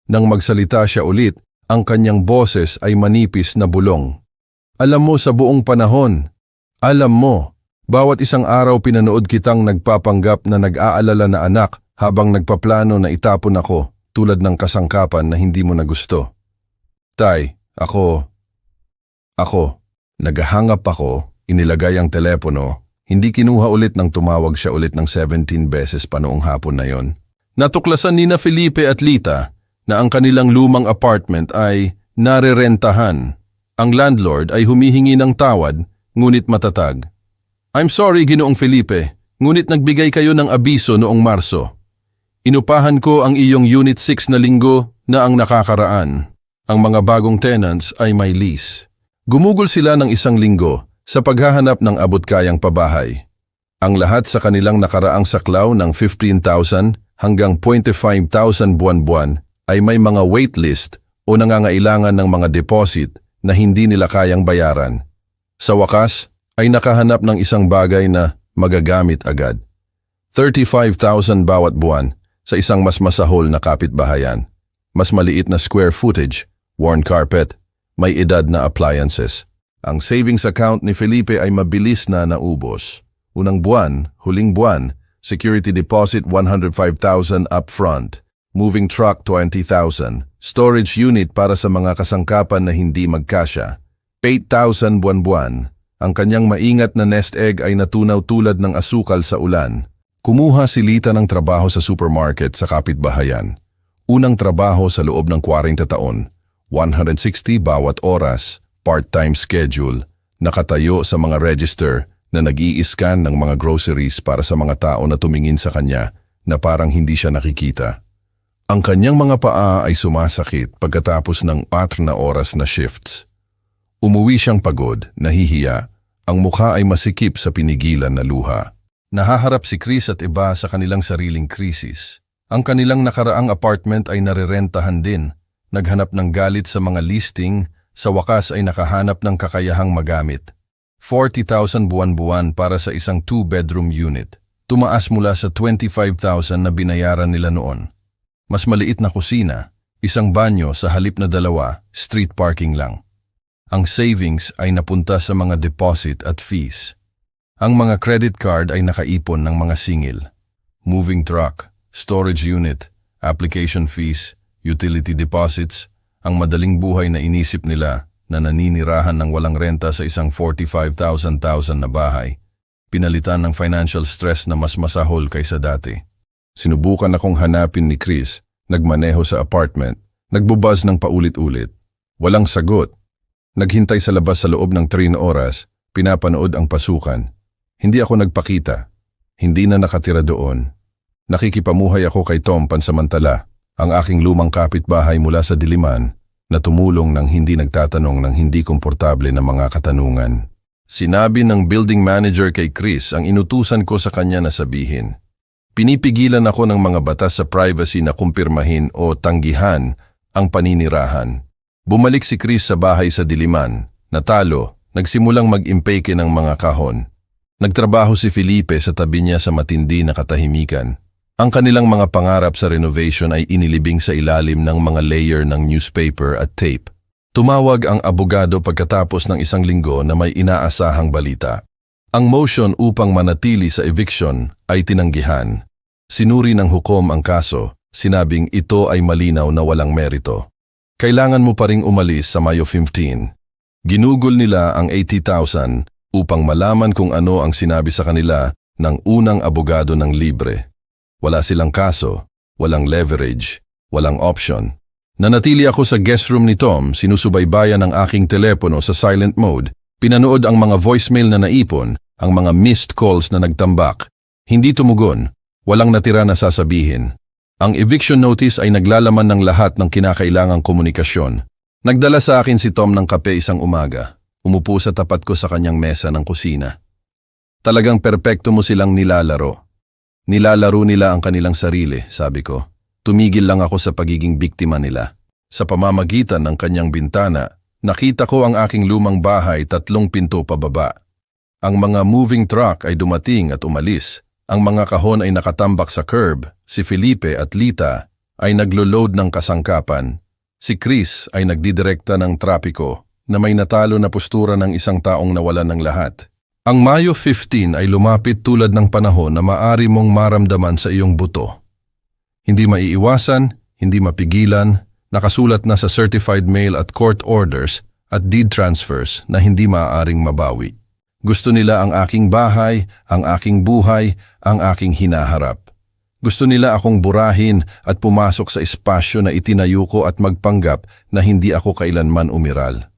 Nang magsalita siya ulit, ang kanyang boses ay manipis na bulong. Alam mo sa buong panahon, alam mo, bawat isang araw pinanood kitang nagpapanggap na nag-aalala na anak habang nagpaplano na itapon ako tulad ng kasangkapan na hindi mo na gusto. Tay, ako, naghahangap ako, inilagay ang telepono, hindi kinuha ulit nang tumawag siya ulit ng 17 beses pa noong hapon na yon. Natuklasan ni na Felipe at Lita na ang kanilang lumang apartment ay narerentahan. Ang landlord ay humihingi ng tawad, ngunit matatag. I'm sorry, Ginoong Felipe, ngunit nagbigay kayo ng abiso noong Marso. Inupahan ko ang iyong Unit 6 na linggo na ang nakakaraan. Ang mga bagong tenants ay may lease. Gumugol sila ng 1 linggo sa paghahanap ng abot-kayang pabahay. Ang lahat sa kanilang nakaraang saklaw ng 15,000 hanggang 25,000 buwan-buwan ay may mga waitlist o nangangailangan ng mga deposit na hindi nila kayang bayaran. Sa wakas, ay nakahanap ng isang bagay na magagamit agad. 35,000 bawat buwan sa isang mas masahol na kapitbahayan. Mas maliit na square footage, worn carpet, may edad na appliances. Ang savings account ni Felipe ay mabilis na naubos. Unang buwan, huling buwan, security deposit 105,000 upfront, moving truck 20,000, storage unit para sa mga kasangkapan na hindi magkasya, 8,000 buwan-buwan. Ang kanyang maingat na nest egg ay natunaw tulad ng asukal sa ulan. Kumuha si Lita ng trabaho sa supermarket sa kapitbahayan. Unang trabaho sa loob ng 40 taon, 160 bawat oras, part-time schedule, nakatayo sa mga register na nag-i-scan ng mga groceries para sa mga tao na tumingin sa kanya na parang hindi siya nakikita. Ang kanyang mga paa ay sumasakit pagkatapos ng 4 na oras na shifts. Umuwi siyang pagod, nahihiya, ang mukha ay masikip sa pinigilan na luha. Nahaharap si Chris at iba sa kanilang sariling krisis. Ang kanilang nakaraang apartment ay narerentahan din. Naghanap ng galit sa mga listing, sa wakas ay nakahanap ng kakayahang magamit. 40,000 buwan-buwan para sa isang 2-bedroom unit. Tumaas mula sa 25,000 na binayaran nila noon. Mas maliit na kusina, isang banyo sa halip na 2, street parking lang. Ang savings ay napunta sa mga deposit at fees. Ang mga credit card ay nakaipon ng mga singil. Moving truck, storage unit, application fees, utility deposits, ang madaling buhay na inisip nila na naninirahan ng walang renta sa isang 45,000 na bahay. Pinalitan ng financial stress na mas masahol kaysa dati. Sinubukan akong hanapin ni Chris, nagmaneho sa apartment, nagbubuzz ng paulit-ulit. Walang sagot. Naghintay sa labas sa loob ng 3 na oras, pinapanood ang pasukan. Hindi ako nagpakita. Hindi na nakatira doon. Nakikipamuhay ako kay Tom pansamantala, ang aking lumang kapitbahay mula sa Diliman, na tumulong ng hindi nagtatanong ng hindi komportable na mga katanungan. Sinabi ng building manager kay Chris ang inutusan ko sa kanya na sabihin. Pinipigilan ako ng mga batas sa privacy na kumpirmahin o tanggihan ang paninirahan. Bumalik si Chris sa bahay sa Diliman, natalo, nagsimulang mag-impake ng mga kahon. Nagtrabaho si Felipe sa tabi niya sa matindi na katahimikan. Ang kanilang mga pangarap sa renovation ay inilibing sa ilalim ng mga layer ng newspaper at tape. Tumawag ang abogado pagkatapos ng 1 linggo na may inaasahang balita. Ang motion upang manatili sa eviction ay tinanggihan. Sinuri ng hukom ang kaso, sinabing ito ay malinaw na walang merito. Kailangan mo pa ring umalis sa Mayo 15. Ginugol nila ang 80,000 upang malaman kung ano ang sinabi sa kanila ng unang abogado ng libre. Wala silang kaso, walang leverage, walang option. Nanatili ako sa guest room ni Tom, sinusubaybayan ang aking telepono sa silent mode, pinanood ang mga voicemail na naipon, ang mga missed calls na nagtambak. Hindi tumugon, walang natira na sasabihin. Ang eviction notice ay naglalaman ng lahat ng kinakailangang komunikasyon. Nagdala sa akin si Tom ng kape isang umaga. Umupo sa tapat ko sa kanyang mesa ng kusina. Talagang perpekto mo silang nilalaro. Nilalaro nila ang kanilang sarili, sabi ko. Tumigil lang ako sa pagiging biktima nila. Sa pamamagitan ng kanyang bintana, nakita ko ang aking lumang bahay 3 pinto pababa. Ang mga moving truck ay dumating at umalis. Ang mga kahon ay nakatambak sa curb. Si Felipe at Lita ay naglo-load ng kasangkapan. Si Chris ay nagdidirekta ng trapiko na may natalo na postura ng isang taong nawalan ng lahat. Ang Mayo 15 ay lumapit tulad ng panahon na maaari mong maramdaman sa iyong buto. Hindi maiiwasan, hindi mapigilan, nakasulat na sa certified mail at court orders at deed transfers na hindi maaaring mabawi. Gusto nila ang aking bahay, ang aking buhay, ang aking hinaharap. Gusto nila akong burahin at pumasok sa espasyo na itinayo ko at magpanggap na hindi ako kailanman umiral.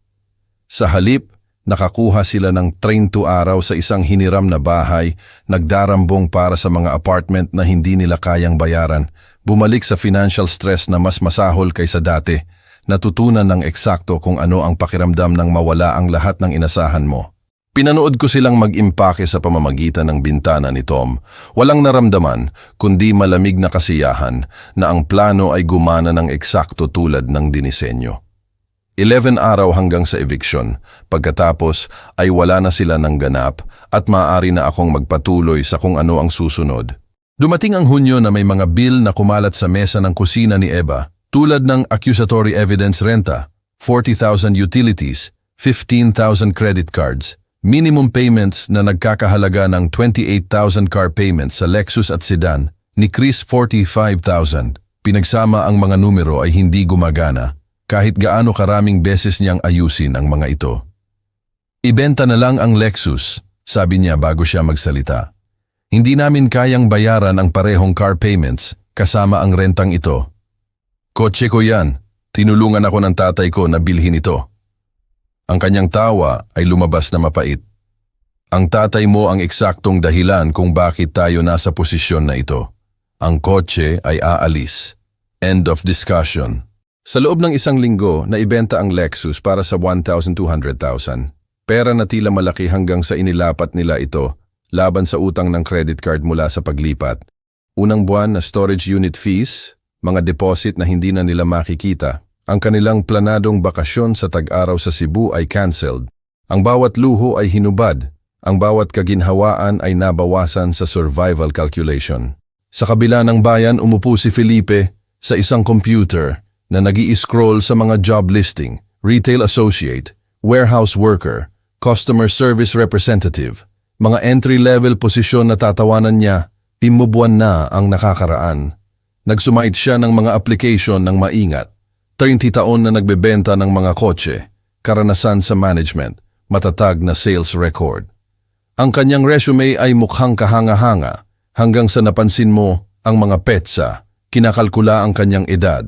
Sa halip, nakakuha sila ng 30 araw sa isang hiniram na bahay, nagdarambong para sa mga apartment na hindi nila kayang bayaran, bumalik sa financial stress na mas masahol kaysa dati, natutunan ng eksakto kung ano ang pakiramdam ng mawala ang lahat ng inasahan mo. Pinanood ko silang mag-impake sa pamamagitan ng bintana ni Tom. Walang naramdaman, kundi malamig na kasiyahan na ang plano ay gumana ng eksakto tulad ng dinisenyo. 11 araw hanggang sa eviction, pagkatapos ay wala na sila ng ganap at maaari na akong magpatuloy sa kung ano ang susunod. Dumating ang Hunyo na may mga bill na kumalat sa mesa ng kusina ni Eva, tulad ng accusatory evidence renta, 40,000 utilities, 15,000 credit cards, minimum payments na nagkakahalaga ng 28,000 car payments sa Lexus at sedan, ni Chris 45,000. Pinagsama ang mga numero ay hindi gumagana, kahit gaano karaming beses niyang ayusin ang mga ito. Ibenta na lang ang Lexus, sabi niya bago siya magsalita. Hindi namin kayang bayaran ang parehong car payments kasama ang rentang ito. Kotse ko yan. Tinulungan ako ng tatay ko na bilhin ito. Ang kanyang tawa ay lumabas na mapait. Ang tatay mo ang eksaktong dahilan kung bakit tayo nasa posisyon na ito. Ang kotse ay aalis. End of discussion. Sa loob ng isang linggo, naibenta ang Lexus para sa 1,200,000. Pera na tila malaki hanggang sa inilapat nila ito laban sa utang ng credit card mula sa paglipat. Unang buwan na storage unit fees, mga deposit na hindi na nila makikita. Ang kanilang planadong bakasyon sa tag-araw sa Cebu ay cancelled. Ang bawat luho ay hinubad. Ang bawat kaginhawaan ay nabawasan sa survival calculation. Sa kabila ng bayan, umupo si Felipe sa isang computer na nag-i-scroll sa mga job listing, retail associate, warehouse worker, customer service representative, mga entry-level posisyon na tatawanan niya, pimubuan na ang nakakaraan. Nagsumait siya ng mga application ng maingat. 30 taon na nagbebenta ng mga kotse, karanasan sa management, matatag na sales record. Ang kanyang resume ay mukhang kahanga-hanga hanggang sa napansin mo ang mga petsa, kinakalkula ang kanyang edad.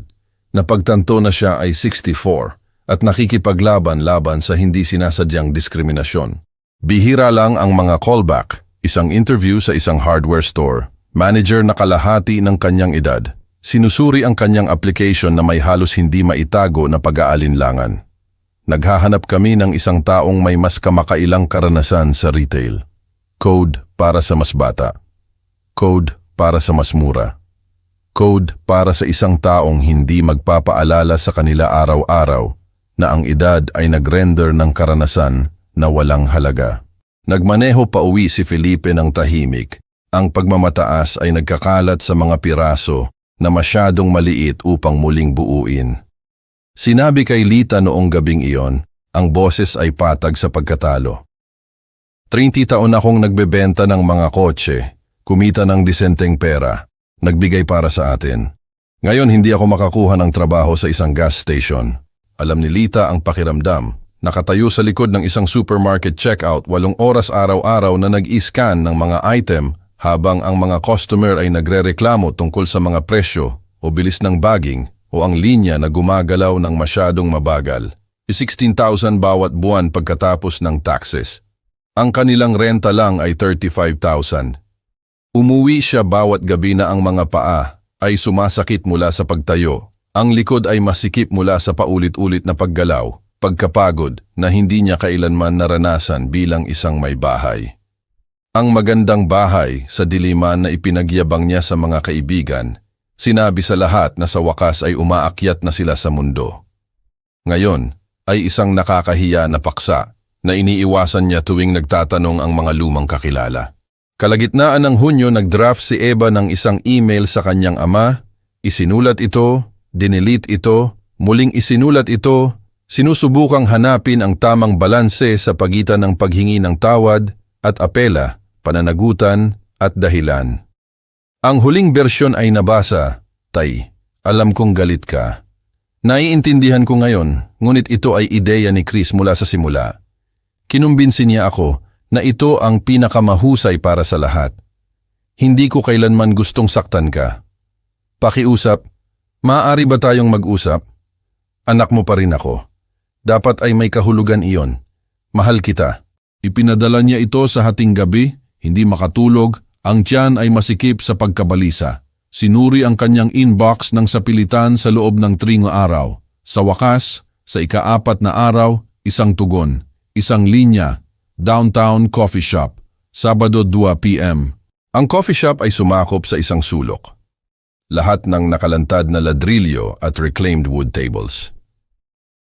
Napagtanto na siya ay 64 at nakikipaglaban-laban sa hindi sinasadyang diskriminasyon. Bihira lang ang mga callback, isang interview sa isang hardware store, manager na kalahati ng kanyang edad. Sinusuri ang kanyang application na may halos hindi maitago na pag-aalinlangan. Naghahanap kami ng isang taong may mas kamakailang karanasan sa retail. Code para sa mas bata. Code para sa mas mura. Code para sa isang taong hindi magpapaalala sa kanila araw-araw na ang edad ay nag-render ng karanasan na walang halaga. Nagmaneho pa uwi si Felipe ng tahimik. Ang pagmamataas ay nagkakalat sa mga piraso na masyadong maliit upang muling buuin. Sinabi kay Lita noong gabing iyon, ang boses ay patag sa pagkatalo. 30 taon akong nagbebenta ng mga kotse, kumita ng disenteng pera, nagbigay para sa atin. Ngayon hindi ako makakuha ng trabaho sa isang gas station. Alam ni Lita ang pakiramdam. Nakatayo sa likod ng isang supermarket checkout 8 oras araw-araw na nag-i-scan ng mga item habang ang mga customer ay nagrereklamo tungkol sa mga presyo o bilis ng bagging o ang linya na gumagalaw ng masyadong mabagal. 16,000 bawat buwan pagkatapos ng taxes. Ang kanilang renta lang ay 35,000. Umuwi siya bawat gabi na ang mga paa ay sumasakit mula sa pagtayo. Ang likod ay masikip mula sa paulit-ulit na paggalaw. Pagkapagod na hindi niya kailanman naranasan bilang isang may bahay. Ang magandang bahay sa diliman na ipinagyabang niya sa mga kaibigan, sinabi sa lahat na sa wakas ay umaakyat na sila sa mundo. Ngayon ay isang nakakahiya na paksa na iniiwasan niya tuwing nagtatanong ang mga lumang kakilala. Kalagitnaan ng Hunyo nagdraft si Eva ng isang email sa kanyang ama, isinulat ito, dinilit ito, muling isinulat ito. Sinusubukang hanapin ang tamang balanse sa pagitan ng paghingi ng tawad at apela, pananagutan at dahilan. Ang huling bersyon ay nabasa, Tay, alam kong galit ka. Naiintindihan ko ngayon, ngunit ito ay ideya ni Chris mula sa simula. Kinumbinsi niya ako na ito ang pinakamahusay para sa lahat. Hindi ko kailanman gustong saktan ka. Pakiusap, maaari ba tayong mag-usap? Anak mo pa rin ako. Dapat ay may kahulugan iyon. Mahal kita. Ipinadala niya ito sa hating gabi, hindi makatulog, ang tiyan ay masikip sa pagkabalisa. Sinuri ang kanyang inbox ng sapilitan sa loob ng 3 araw. Sa wakas, sa ika-4 na araw, isang tugon, isang linya, downtown coffee shop, Sabado 2 p.m. Ang coffee shop ay sumakop sa isang sulok. Lahat ng nakalantad na ladrilyo at reclaimed wood tables.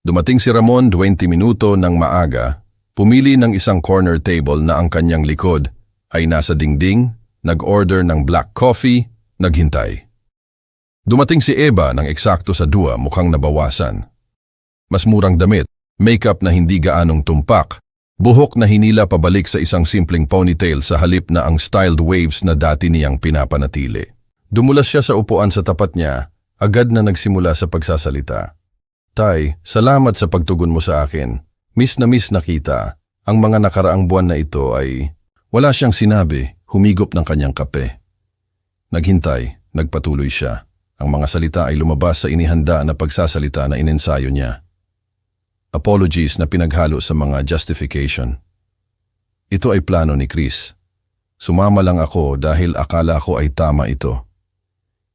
Dumating si Ramon 20 minuto ng maaga, pumili ng isang corner table na ang kanyang likod ay nasa dingding, nag-order ng black coffee, naghintay. Dumating si Eva ng eksakto sa 2, mukhang nabawasan. Mas murang damit, makeup na hindi gaanong tumpak, buhok na hinila pabalik sa isang simpleng ponytail sa halip na ang styled waves na dati niyang pinapanatili. Dumulas siya sa upuan sa tapat niya, agad na nagsimula sa pagsasalita. Tay, salamat sa pagtugon mo sa akin. Miss na kita. Ang mga nakaraang buwan na ito ay... Wala siyang sinabi, humigop ng kanyang kape. Naghintay, nagpatuloy siya. Ang mga salita ay lumabas sa inihanda na pagsasalita na inensayo niya. Apologies na pinaghalo sa mga justification. Ito ay plano ni Chris. Sumama lang ako dahil akala ko ay tama ito.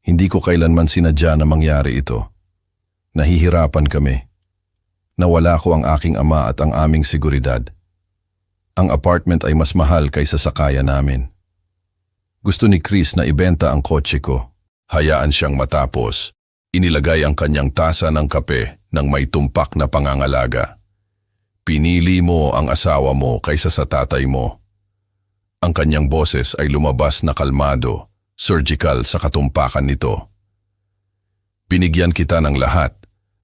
Hindi ko kailanman sinadya na mangyari ito. Nahihirapan kami. Nawala ko ang aking ama at ang aming seguridad. Ang apartment ay mas mahal kaysa sa kaya namin. Gusto ni Chris na ibenta ang kotse ko. Hayaan siyang matapos. Inilagay ang kanyang tasa ng kape ng may tumpak na pangangalaga. Pinili mo ang asawa mo kaysa sa tatay mo. Ang kanyang boses ay lumabas na kalmado, surgical sa katumpakan nito. Binigyan kita ng lahat.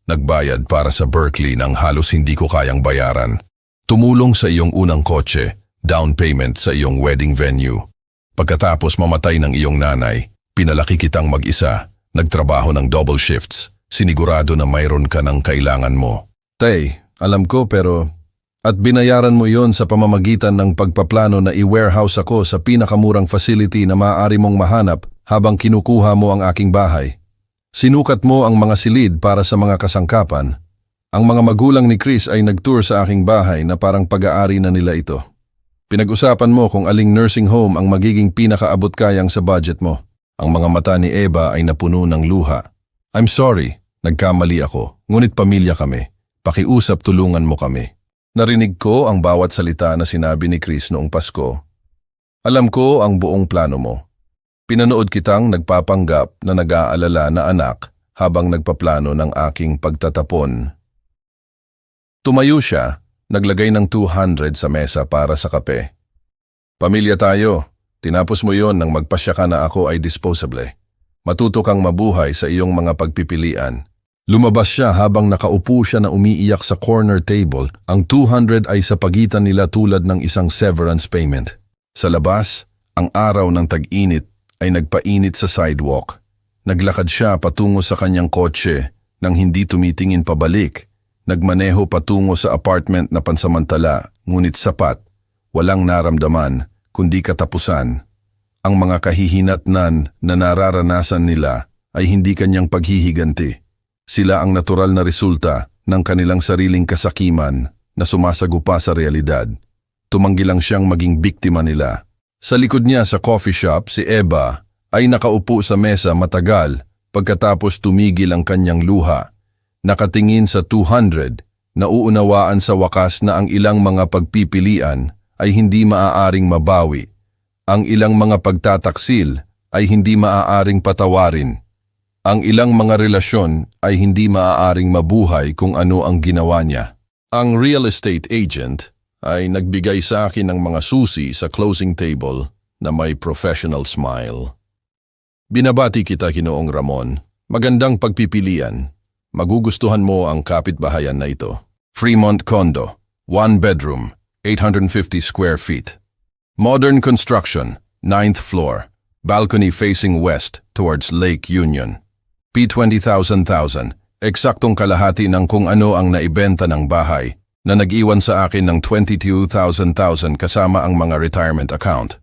Nagbayad para sa Berkeley ng halos hindi ko kayang bayaran. Tumulong sa iyong unang kotse, down payment sa iyong wedding venue. Pagkatapos mamatay ng iyong nanay, pinalaki kitang mag-isa, nagtrabaho ng double shifts, sinigurado na mayroon ka ng kailangan mo. Tay, alam ko pero... At binayaran mo yon sa pamamagitan ng pagpaplano na i-warehouse ako sa pinakamurang facility na maaari mong mahanap habang kinukuha mo ang aking bahay. Sinukat mo ang mga silid para sa mga kasangkapan. Ang mga magulang ni Chris ay nag-tour sa aking bahay na parang pag-aari na nila ito. Pinag-usapan mo kung aling nursing home ang magiging pinakaabot-kayang sa budget mo. Ang mga mata ni Eva ay napuno ng luha. I'm sorry, nagkamali ako, ngunit pamilya kami. Pakiusap, tulungan mo kami. Narinig ko ang bawat salita na sinabi ni Chris noong Pasko. Alam ko ang buong plano mo. Pinanood kitang nagpapanggap na nag-aalala na anak habang nagpaplano ng aking pagtatapon. Tumayo siya, naglagay ng 200 sa mesa para sa kape. Pamilya tayo, tinapos mo yon nang magpasya ka na ako ay disposable. Matuto kang mabuhay sa iyong mga pagpipilian. Lumabas siya habang nakaupo siya na umiiyak sa corner table. Ang 200 ay sa pagitan nila tulad ng isang severance payment. Sa labas, ang araw ng tag-init ay nagpainit sa sidewalk. Naglakad siya patungo sa kanyang kotse nang hindi tumitingin pabalik. Nagmaneho patungo sa apartment na pansamantala, ngunit sapat, walang naramdaman, kundi katapusan. Ang mga kahihinatnan na nararanasan nila ay hindi kanyang paghihiganti. Sila ang natural na resulta ng kanilang sariling kasakiman na sumasagupa sa realidad. Tumanggi lang siyang maging biktima nila. Sa likod niya sa coffee shop, si Eva ay nakaupo sa mesa matagal pagkatapos tumigil ang kanyang luha. Nakatingin sa 200, nauunawaan sa wakas na ang ilang mga pagpipilian ay hindi maaaring mabawi. Ang ilang mga pagtataksil ay hindi maaaring patawarin. Ang ilang mga relasyon ay hindi maaaring mabuhay kung ano ang ginawa niya. Ang real estate agent ay nagbigay sa akin ng mga susi sa closing table na may professional smile. Binabati kita, Ginoong Ramon. Magandang pagpipilian. Magugustuhan mo ang kapitbahayan na ito. Fremont Condo, 1 bedroom, 850 square feet. Modern construction, 9th floor, balcony facing west towards Lake Union. P20,000, eksaktong kalahati ng kung ano ang naibenta ng bahay na nag-iwan sa akin ng 22,000 kasama ang mga retirement account.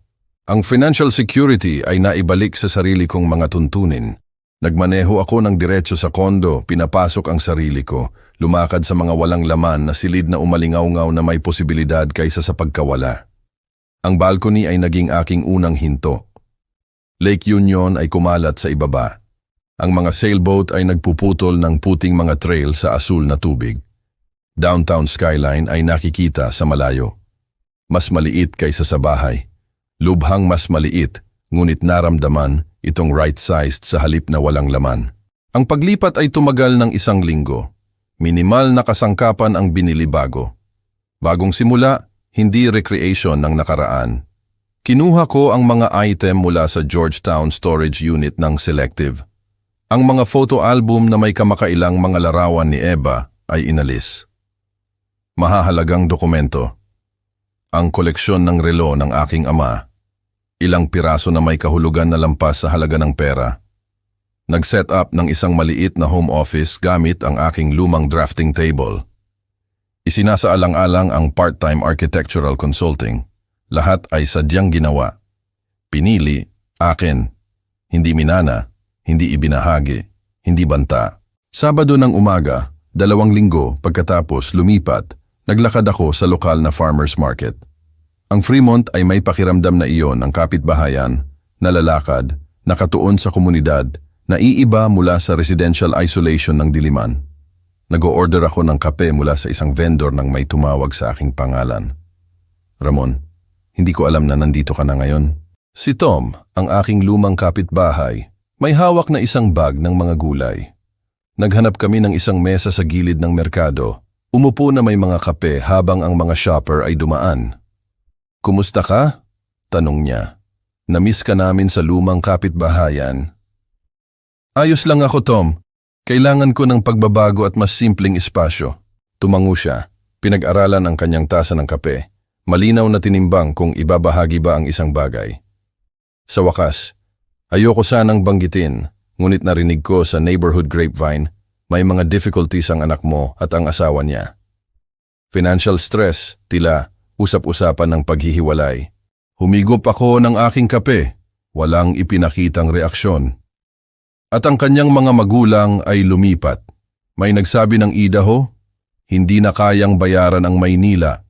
Ang financial security ay naibalik sa sarili kong mga tuntunin. Nagmaneho ako ng diretso sa kondo, pinapasok ang sarili ko, lumakad sa mga walang laman na silid na umalingaw-ngaw na may posibilidad kaysa sa pagkawala. Ang balcony ay naging aking unang hinto. Lake Union ay kumalat sa ibaba. Ang mga sailboat ay nagpuputol ng puting mga trail sa asul na tubig. Downtown skyline ay nakikita sa malayo. Mas maliit kaysa sa bahay. Lubhang mas maliit, ngunit naramdaman itong right-sized sa halip na walang laman. Ang paglipat ay tumagal ng 1 linggo. Minimal na kasangkapan ang binili bago. Bagong simula, hindi recreation ng nakaraan. Kinuha ko ang mga item mula sa Georgetown Storage Unit ng Selective. Ang mga photo album na may kamakailang mga larawan ni Eva ay inalis. Mahahalagang dokumento. Ang koleksyon ng relo ng aking ama. Ilang piraso na may kahulugan na lampas sa halaga ng pera. Nag-set up ng isang maliit na home office gamit ang aking lumang drafting table. Isinasaalang-alang ang part-time architectural consulting. Lahat ay sadyang ginawa. Pinili, akin. Hindi minana, hindi ibinahagi, hindi banta. Sabado ng umaga, 2 linggo pagkatapos lumipat, naglakad ako sa lokal na farmers market. Ang Fremont ay may pakiramdam na iyon ng kapitbahayan, nalalakad, nakatuon sa komunidad, naiiba mula sa residential isolation ng Diliman. Nag-o-order ako ng kape mula sa isang vendor nang may tumawag sa aking pangalan. Ramon, hindi ko alam na nandito ka na ngayon. Si Tom, ang aking lumang kapitbahay, may hawak na isang bag ng mga gulay. Naghanap kami ng isang mesa sa gilid ng merkado. Umupo na may mga kape habang ang mga shopper ay dumaan. Kumusta ka? Tanong niya. Namiss ka namin sa lumang kapitbahayan. Ayos lang ako, Tom. Kailangan ko ng pagbabago at mas simpleng espasyo. Tumango siya. Pinag-aralan ang kanyang tasa ng kape. Malinaw na tinimbang kung ibabahagi ba ang isang bagay. Sa wakas, ayoko sanang banggitin, ngunit narinig ko sa neighborhood grapevine, may mga difficulties ang anak mo at ang asawa niya. Financial stress, tila, usap-usapan ng paghihiwalay. Humigop ako ng aking kape, walang ipinakitang reaksyon. At ang kanyang mga magulang ay lumipat. May nagsabi ng Idaho, hindi na kayang bayaran ang Maynila.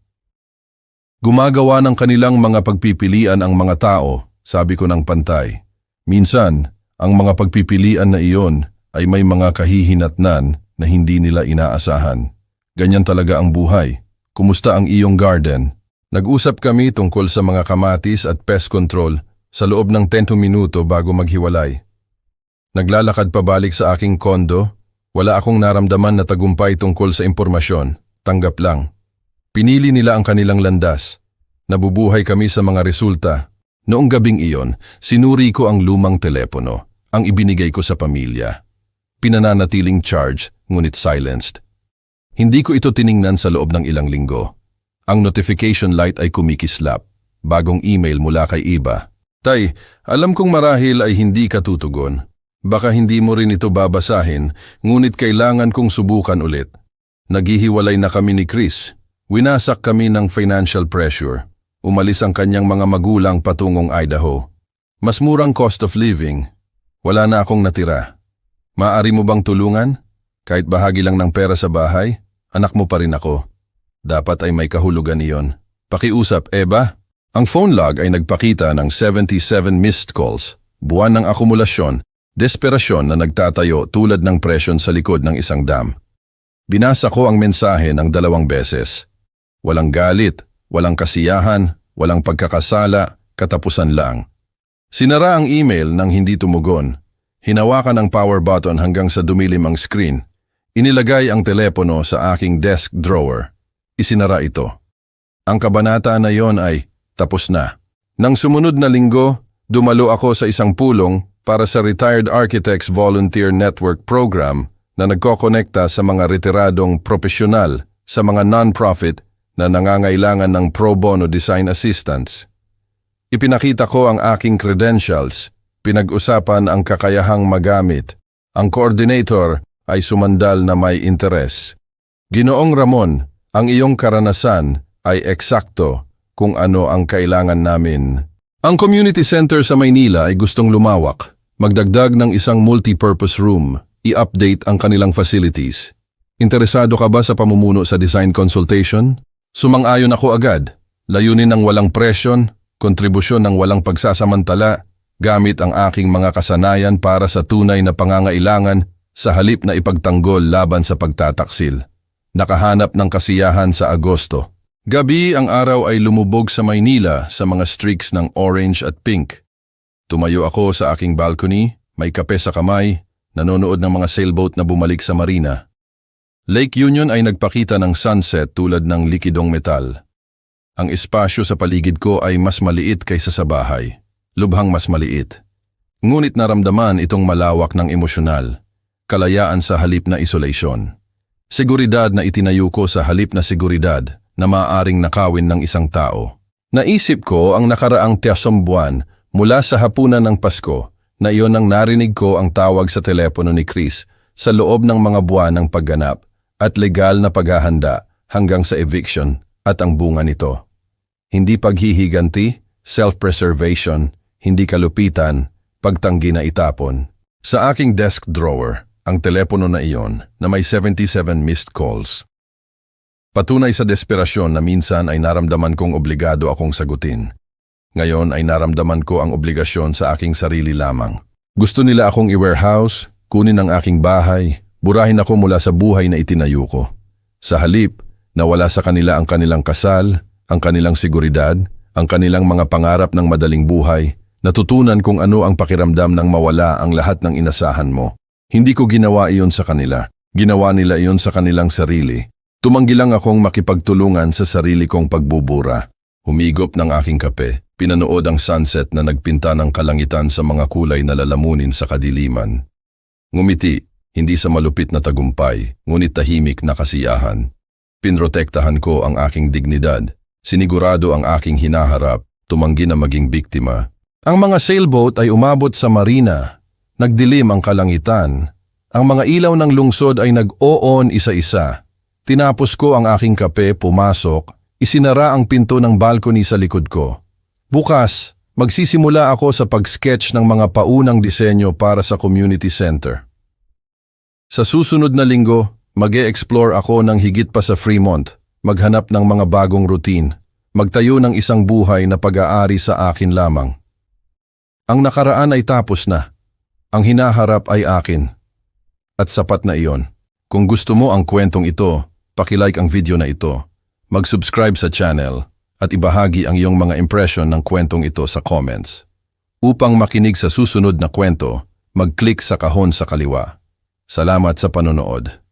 Gumagawa ng kanilang mga pagpipilian ang mga tao, sabi ko ng pantay. Minsan, ang mga pagpipilian na iyon ay may mga kahihinatnan na hindi nila inaasahan. Ganyan talaga ang buhay. Kumusta ang iyong garden? Nag-usap kami tungkol sa mga kamatis at pest control sa loob ng 10 minuto bago maghiwalay. Naglalakad pabalik sa aking kondo, wala akong naramdaman na tagumpay tungkol sa impormasyon. Tanggap lang. Pinili nila ang kanilang landas. Nabubuhay kami sa mga resulta. Noong gabing iyon, sinuri ko ang lumang telepono, ang ibinigay ko sa pamilya. Pinananatiling charge, ngunit silenced. Hindi ko ito tiningnan sa loob ng ilang linggo. Ang notification light ay kumikislap. Bagong email mula kay Iba. Tay, alam kong marahil ay hindi ka tutugon. Baka hindi mo rin ito babasahin, ngunit kailangan kong subukan ulit. Naghihiwalay na kami ni Chris. Winasak kami ng financial pressure. Umalis ang kanyang mga magulang patungong Idaho. Mas murang cost of living. Wala na akong natira. Maaari mo bang tulungan? Kahit bahagi lang ng pera sa bahay, anak mo pa rin ako. Dapat ay may kahulugan iyon. Pakiusap, Eva. Ang phone log ay nagpakita ng 77 missed calls. Buwan ng akumulasyon, desperasyon na nagtatayo tulad ng presyon sa likod ng isang dam. Binasa ko ang mensahe ng 2 beses. Walang galit, walang kasiyahan, walang pagkakasala, katapusan lang. Sinara ang email nang hindi tumugon. Hinawakan ang power button hanggang sa dumilim ang screen. Inilagay ang telepono sa aking desk drawer. Isinara ito. Ang kabanata na yon ay tapos na. Nang sumunod na linggo, dumalo ako sa isang pulong para sa Retired Architects Volunteer Network Program na nagkokonekta sa mga retiradong propesyonal sa mga non-profit na nangangailangan ng pro bono design assistance. Ipinakita ko ang aking credentials, pinag-usapan ang kakayahang magamit. Ang coordinator ay sumandal na may interes. Ginoong Ramon, ang iyong karanasan ay eksakto kung ano ang kailangan namin. Ang community center sa Maynila ay gustong lumawak, magdagdag ng isang multi-purpose room, i-update ang kanilang facilities. Interesado ka ba sa pamumuno sa design consultation? Sumang-ayon ako agad. Layunin ng walang presyon, kontribusyon ng walang pagsasamantala, gamit ang aking mga kasanayan para sa tunay na pangangailangan sa halip na ipagtanggol laban sa pagtataksil. Nakahanap ng kasiyahan sa Agosto. Gabi ang araw ay lumubog sa Maynila sa mga streaks ng orange at pink. Tumayo ako sa aking balcony, may kape sa kamay, nanonood ng mga sailboat na bumalik sa marina. Lake Union ay nagpakita ng sunset tulad ng likidong metal. Ang espasyo sa paligid ko ay mas maliit kaysa sa bahay. Lubhang mas maliit. Ngunit naramdaman itong malawak ng emosyonal. Kalayaan sa halip na isolasyon. Seguridad na itinayo ko sa halip na seguridad na maaaring nakawin ng isang tao. Naisip ko ang nakaraang 10 buwan mula sa hapunan ng Pasko na iyon ang narinig ko ang tawag sa telepono ni Chris sa loob ng mga buwan ng pagganap at legal na paghahanda hanggang sa eviction at ang bunga nito. Hindi paghihiganti, self-preservation, hindi kalupitan, pagtanggi na itapon. Sa aking desk drawer, ang telepono na iyon na may 77 missed calls. Patunay sa desperasyon na minsan ay naramdaman kong obligado akong sagutin. Ngayon ay naramdaman ko ang obligasyon sa aking sarili lamang. Gusto nila akong i-warehouse, kunin ang aking bahay, burahin ako mula sa buhay na itinayo ko. Sa halip, nawala sa kanila ang kanilang kasal, ang kanilang seguridad, ang kanilang mga pangarap ng madaling buhay. Natutunan kung ano ang pakiramdam ng mawala ang lahat ng inasahan mo. Hindi ko ginawa iyon sa kanila. Ginawa nila iyon sa kanilang sarili. Tumanggi lang akong makipagtulungan sa sarili kong pagbubura. Humigop ng aking kape. Pinanood ang sunset na nagpinta ng kalangitan sa mga kulay na lalamunin sa kadiliman. Ngumiti, hindi sa malupit na tagumpay, ngunit tahimik na kasiyahan. Pinrotektahan ko ang aking dignidad. Sinigurado ang aking hinaharap, tumanggi na maging biktima. Ang mga sailboat ay umabot sa marina. Nagdilim ang kalangitan. Ang mga ilaw ng lungsod ay nag-o-on isa-isa. Tinapos ko ang aking kape, pumasok, isinara ang pinto ng balcony sa likod ko. Bukas, magsisimula ako sa pag-sketch ng mga paunang disenyo para sa community center. Sa susunod na linggo, mag-e-explore ako ng higit pa sa Fremont, maghanap ng mga bagong routine, magtayo ng isang buhay na pag-aari sa akin lamang. Ang nakaraan ay tapos na. Ang hinaharap ay akin. At sapat na iyon. Kung gusto mo ang kwentong ito, pakilike ang video na ito, mag-subscribe sa channel, at ibahagi ang iyong mga impression ng kwentong ito sa comments. Upang makinig sa susunod na kwento, mag-click sa kahon sa kaliwa. Salamat sa panonood.